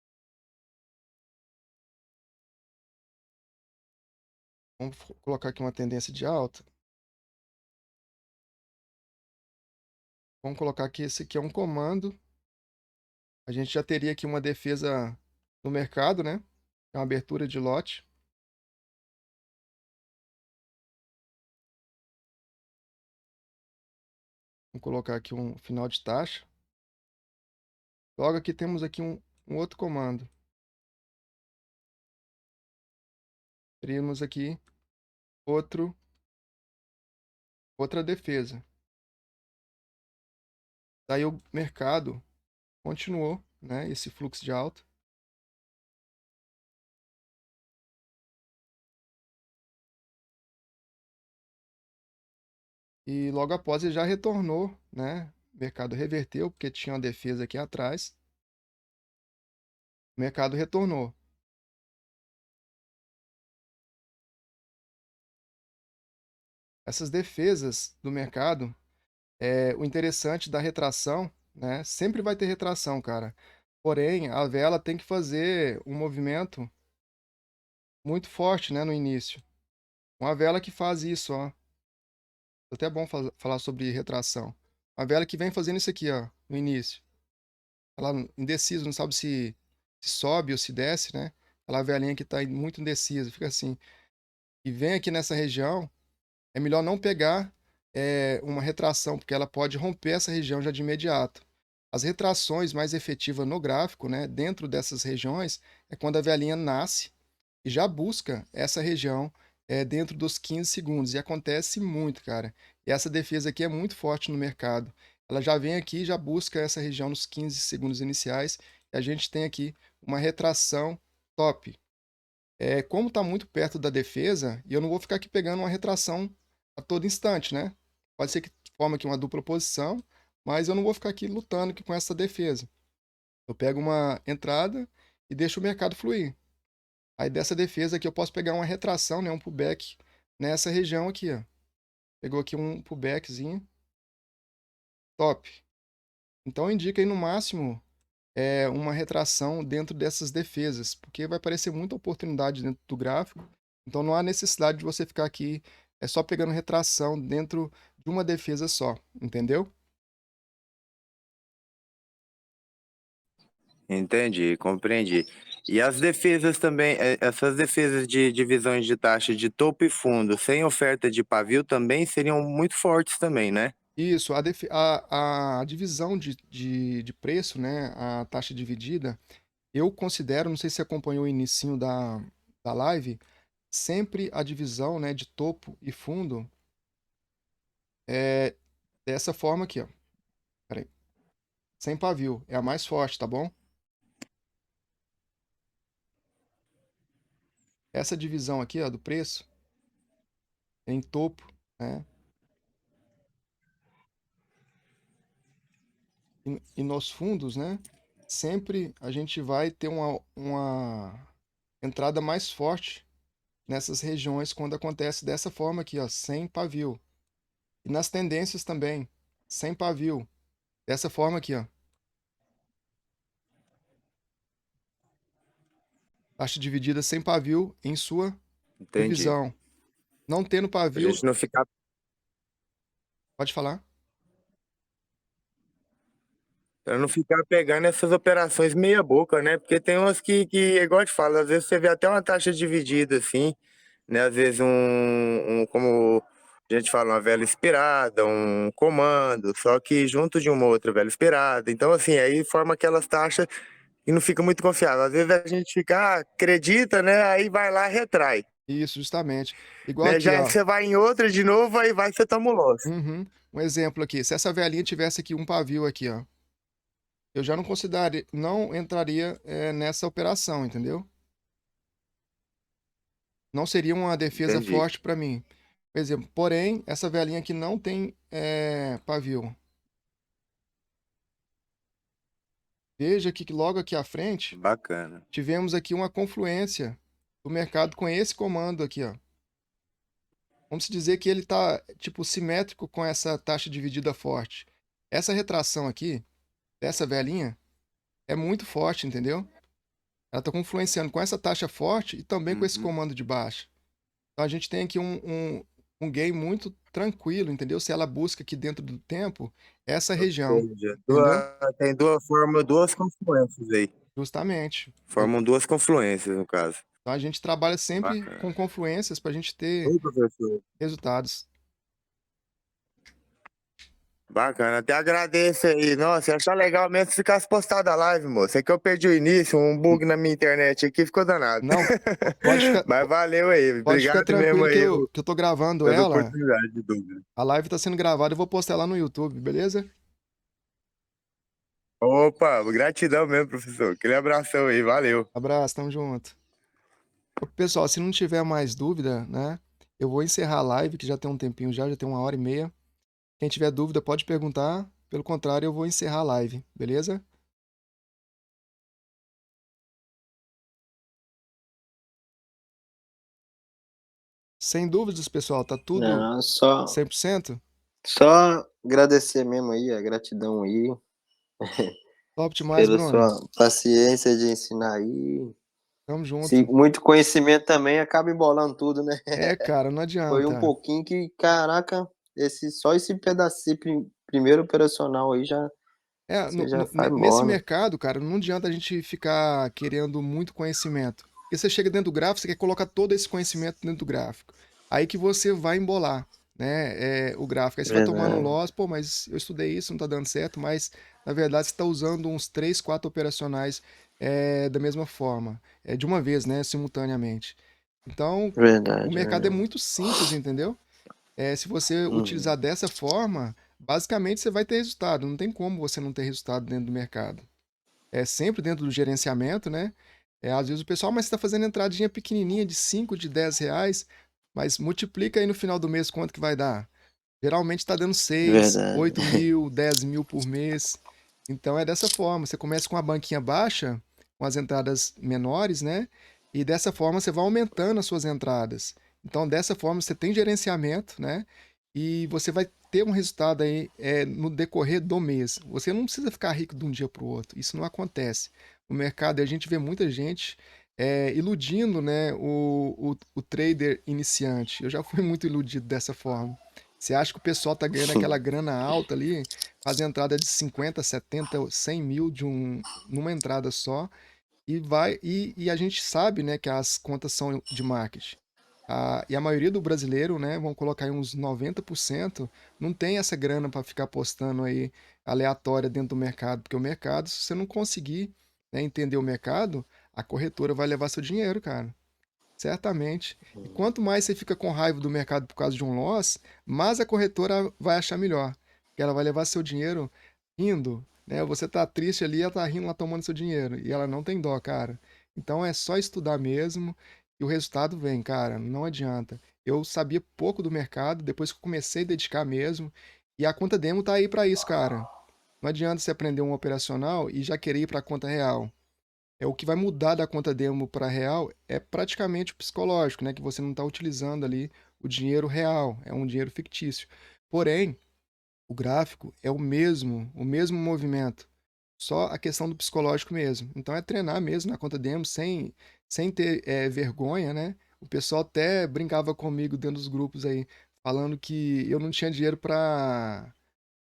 Vamos colocar aqui uma tendência de alta. Vamos colocar que esse aqui é um comando. A gente já teria aqui uma defesa no mercado, né? É uma abertura de lote. Vamos colocar aqui um final de taxa. Logo aqui temos aqui um outro comando. Teríamos aqui outra defesa. Daí o mercado continuou, né, esse fluxo de alta. E logo após ele já retornou, né? O mercado reverteu, porque tinha uma defesa aqui atrás. O mercado retornou. Essas defesas do mercado, o interessante da retração, né? Sempre vai ter retração, cara. Porém, a vela tem que fazer um movimento muito forte, né, no início. Uma vela que faz isso, ó. Até bom falar sobre retração. Uma vela que vem fazendo isso aqui, ó, no início. Ela indecisa, não sabe se sobe ou se desce, né? Aquela velinha que está muito indecisa, fica assim. E vem aqui nessa região, é melhor não pegar uma retração, porque ela pode romper essa região já de imediato. As retrações mais efetivas no gráfico, né, dentro dessas regiões, é quando a velinha nasce e já busca essa região dentro dos 15 segundos. E acontece muito, cara. E essa defesa aqui é muito forte no mercado. Ela já vem aqui e já busca essa região nos 15 segundos iniciais. E a gente tem aqui uma retração top. Como está muito perto da defesa, e eu não vou ficar aqui pegando uma retração a todo instante, né? Pode ser que forme aqui uma dupla posição, mas eu não vou ficar aqui lutando aqui com essa defesa. Eu pego uma entrada e deixo o mercado fluir. Aí dessa defesa aqui eu posso pegar uma retração, né, um pullback nessa região aqui, ó. Pegou aqui um pullbackzinho. Top. Então indica aí no máximo uma retração dentro dessas defesas, porque vai aparecer muita oportunidade dentro do gráfico. Então não há necessidade de você ficar aqui só pegando retração dentro de uma defesa só, entendeu? Entendi, compreendi. E as defesas também, essas defesas de divisões de taxa de topo e fundo, sem oferta de pavio, também seriam muito fortes também, né? Isso, a divisão de preço, né, a taxa dividida, eu considero, não sei se você acompanhou o inicinho da live, sempre a divisão, né, de topo e fundo é dessa forma aqui, ó. Peraí. Sem pavio, é a mais forte, tá bom? Essa divisão aqui, ó, do preço, em topo, né, e nos fundos, né, sempre a gente vai ter uma entrada mais forte nessas regiões quando acontece dessa forma aqui, ó, sem pavio. E nas tendências também, sem pavio, dessa forma aqui, ó. Taxa dividida sem pavio em sua Entendi. divisão. Não tendo A pavio, gente não ficar, pode falar. pra não ficar pegando essas operações meia boca, né? Porque tem umas que igual eu te falo, às vezes você vê até uma taxa dividida assim, né? Às vezes como a gente fala, uma vela inspirada, um comando, só que junto de uma outra vela inspirada. Então, assim, aí forma aquelas taxas e não fica muito confiável. Às vezes a gente fica, acredita, né? Aí vai lá e retrai. Isso, justamente. Igual Né? aqui, Já ó. você vai em outra de novo, aí vai você toma o loss. Uhum. Um exemplo aqui. Se essa velinha tivesse aqui um pavio aqui, ó, eu já não consideraria, não entraria nessa operação, entendeu? Não seria uma defesa Entendi. forte para mim. Por exemplo, porém, essa velinha aqui não tem pavio. Veja que logo aqui à frente, Bacana. tivemos aqui uma confluência do mercado com esse comando aqui, ó. Vamos dizer que ele está tipo simétrico com essa taxa dividida forte. Essa retração aqui dessa velinha é muito forte, entendeu? Ela está confluenciando com essa taxa forte e também com esse Uhum. comando de baixa. Então a gente tem aqui um game muito tranquilo, entendeu? Se ela busca aqui dentro do tempo essa região, Seja, entendeu? tem duas confluências aí. Justamente. Formam duas confluências, no caso. Então a gente trabalha sempre Bacana. com confluências para a gente ter Oi, professor. resultados. Bacana, até agradeço aí. Nossa, eu achar legal mesmo se ficasse postada a live, moço. É que eu perdi o início, um bug na minha internet aqui, ficou danado. Não, pode ficar, Mas valeu aí, pode ficar obrigado mesmo tranquilo que aí que eu tô gravando pelas ela. oportunidades de dúvida. A live tá sendo gravada, eu vou postar lá no YouTube, beleza? Opa, gratidão mesmo, professor. Aquele abração aí, valeu. Abraço, tamo junto. Ô, pessoal, se não tiver mais dúvida, né? Eu vou encerrar a live, que já tem um tempinho já tem 1h30. Quem tiver dúvida pode perguntar. Pelo contrário, eu vou encerrar a live, beleza? Sem dúvidas, pessoal, tá tudo Não, só 100%? agradecer mesmo aí, a gratidão aí, Top demais, pela Bruno. sua paciência de ensinar aí. Tamo Se junto. muito conhecimento também acaba embolando tudo, né? Cara, não Foi um adianta. pouquinho que, caraca, só esse pedacinho, primeiro operacional aí já, você já vai Nesse embora. mercado, cara, não adianta a gente ficar querendo muito conhecimento. Porque você chega dentro do gráfico, você quer colocar todo esse conhecimento dentro do gráfico. Aí que você vai embolar, né, o gráfico. Aí você vai tomando um Verdade, loss, pô, mas eu estudei isso, não tá dando certo, mas na verdade você está usando uns 3, 4 operacionais da mesma forma, de uma vez, né, simultaneamente. Então, o verdade, mercado é verdade. muito simples, entendeu? Se você Uhum. utilizar dessa forma, basicamente você vai ter resultado. Não tem como você não ter resultado dentro do mercado. É sempre dentro do gerenciamento, né? Às vezes o pessoal, mas você está fazendo entradinha pequenininha de 5, de 10 reais, mas multiplica aí no final do mês quanto que vai dar. Geralmente está dando 6, Verdade. 8 mil, 10 mil por mês. Então é dessa forma. Você começa com uma banquinha baixa, com as entradas menores, né? E dessa forma você vai aumentando as suas entradas. Então dessa forma você tem gerenciamento, né? E você vai ter um resultado aí no decorrer do mês. Você não precisa ficar rico de um dia para o outro. Isso não acontece. No mercado a gente vê muita gente iludindo, né, o trader iniciante. Eu já fui muito iludido dessa forma. Você acha que o pessoal tá ganhando aquela grana alta ali, faz entrada de 50, 70, 100 mil numa entrada só, e a gente sabe, né, que as contas são de marketing. E a maioria do brasileiro, né, vamos colocar aí uns 90%, não tem essa grana para ficar apostando aí aleatória dentro do mercado, porque o mercado, se você não conseguir, né, entender o mercado, a corretora vai levar seu dinheiro, cara. Certamente. E quanto mais você fica com raiva do mercado por causa de um loss, mais a corretora vai achar melhor. Porque ela vai levar seu dinheiro rindo, né? Você tá triste ali, ela tá rindo lá tomando seu dinheiro. E ela não tem dó, cara. Então é só estudar mesmo e o resultado vem, cara. Não adianta. Eu sabia pouco do mercado, depois que eu comecei a dedicar mesmo. E a conta demo tá aí para isso, cara. Não adianta você aprender um operacional e já querer ir para a conta real. O que vai mudar da conta demo para real é praticamente o psicológico, né? Que você não está utilizando ali o dinheiro real, é um dinheiro fictício. Porém, o gráfico é o mesmo movimento, só a questão do psicológico mesmo. Então é treinar mesmo na conta demo sem ter vergonha, né? O pessoal até brincava comigo dentro dos grupos aí, falando que eu não tinha dinheiro para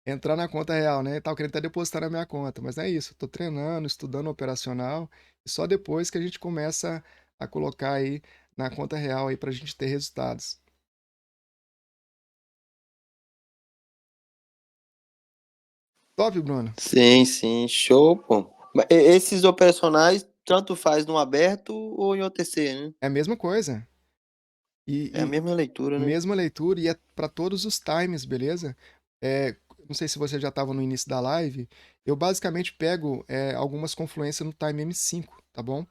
entrar na conta real, né? Tava querendo até depositar na minha conta, mas não é isso. Eu tô treinando, estudando operacional, e só depois que a gente começa a colocar aí na conta real aí pra gente ter resultados. Top, Bruno? Sim, show, pô. Esses operacionais, tanto faz no aberto ou em OTC, né? É a mesma coisa. É a E mesma leitura, né? mesma leitura e é para todos os times, beleza? Não sei se você já estava no início da live. Eu basicamente pego algumas confluências no time M5, tá bom?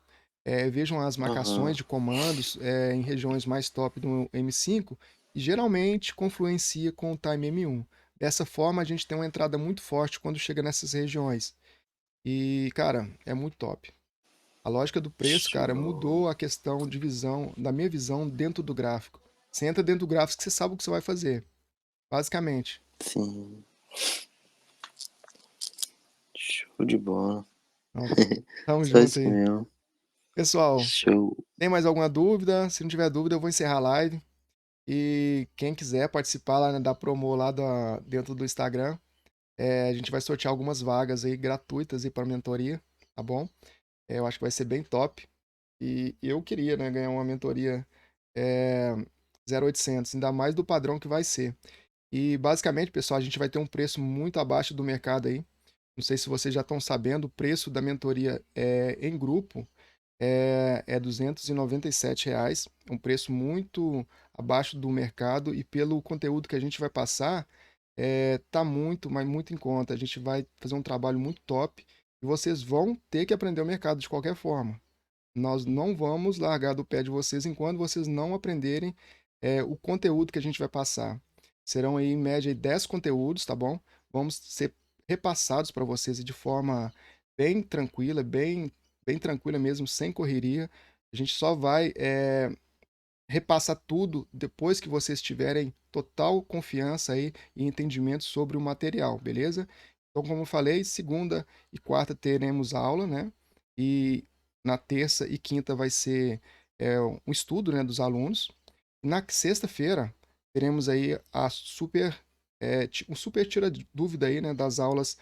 Vejam as marcações Aham. de comandos em regiões mais top do M5 e geralmente confluencia com o time M1. Dessa forma, a gente tem uma entrada muito forte quando chega nessas regiões. E, cara, é muito top. A lógica do preço, cara, Show. mudou a questão de visão, da minha visão, dentro do gráfico. Você entra dentro do gráfico, você sabe o que você vai fazer, basicamente. Sim. Show de bola. Então, tamo Só junto isso aí. mesmo. Pessoal, Show. tem mais alguma dúvida? Se não tiver dúvida, eu vou encerrar a live. E quem quiser participar lá, né, da promo lá dentro do Instagram, a gente vai sortear algumas vagas aí gratuitas aí para mentoria, tá bom? Eu acho que vai ser bem top. E eu queria, né, ganhar uma mentoria é, 0800, ainda mais do padrão que vai ser. E basicamente, pessoal, a gente vai ter um preço muito abaixo do mercado aí. Não sei se vocês já estão sabendo, o preço da mentoria em grupo é R$ 297. É um preço muito abaixo do mercado e pelo conteúdo que a gente vai passar, tá muito, mas muito em conta. A gente vai fazer um trabalho muito top e vocês vão ter que aprender o mercado de qualquer forma. Nós não vamos largar do pé de vocês enquanto vocês não aprenderem o conteúdo que a gente vai passar. Serão aí, em média, 10 conteúdos, tá bom? Vamos ser repassados para vocês de forma bem tranquila, bem tranquila mesmo, sem correria. A gente só vai repassar tudo depois que vocês tiverem total confiança aí e entendimento sobre o material, beleza? Então, como eu falei, segunda e quarta teremos aula, né? E na terça e quinta vai ser um estudo, né, dos alunos. Na sexta-feira teremos aí um super tira dúvida aí, né, das aulas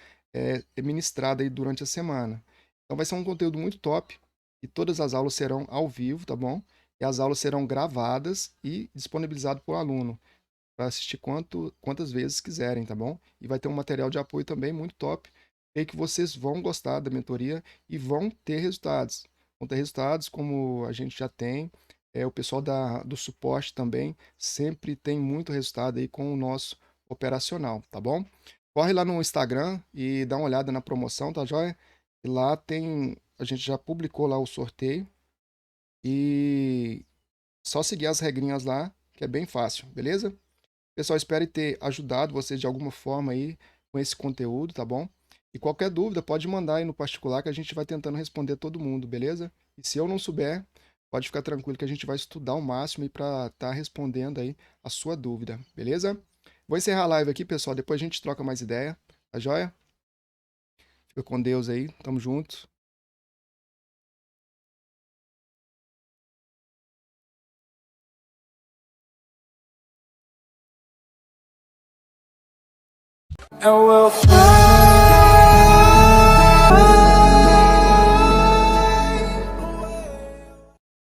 ministradas aí durante a semana. Então vai ser um conteúdo muito top e todas as aulas serão ao vivo, tá bom? E as aulas serão gravadas e disponibilizadas para o aluno para assistir quantas vezes quiserem, tá bom? E vai ter um material de apoio também muito top, e aí que vocês vão gostar da mentoria e vão ter resultados. Vão ter resultados como a gente já tem. O pessoal do suporte também sempre tem muito resultado aí com o nosso operacional, tá bom? Corre lá no Instagram e dá uma olhada na promoção, tá joia? E lá a gente já publicou lá o sorteio e só seguir as regrinhas lá, que é bem fácil, beleza? Pessoal, espero ter ajudado vocês de alguma forma aí com esse conteúdo, tá bom? E qualquer dúvida, pode mandar aí no particular que a gente vai tentando responder todo mundo, beleza? E se eu não souber, pode ficar tranquilo que a gente vai estudar ao máximo para estar respondendo aí a sua dúvida, beleza? Vou encerrar a live aqui, pessoal, depois a gente troca mais ideia, tá joia? Fica com Deus aí, tamo junto. And we'll fly.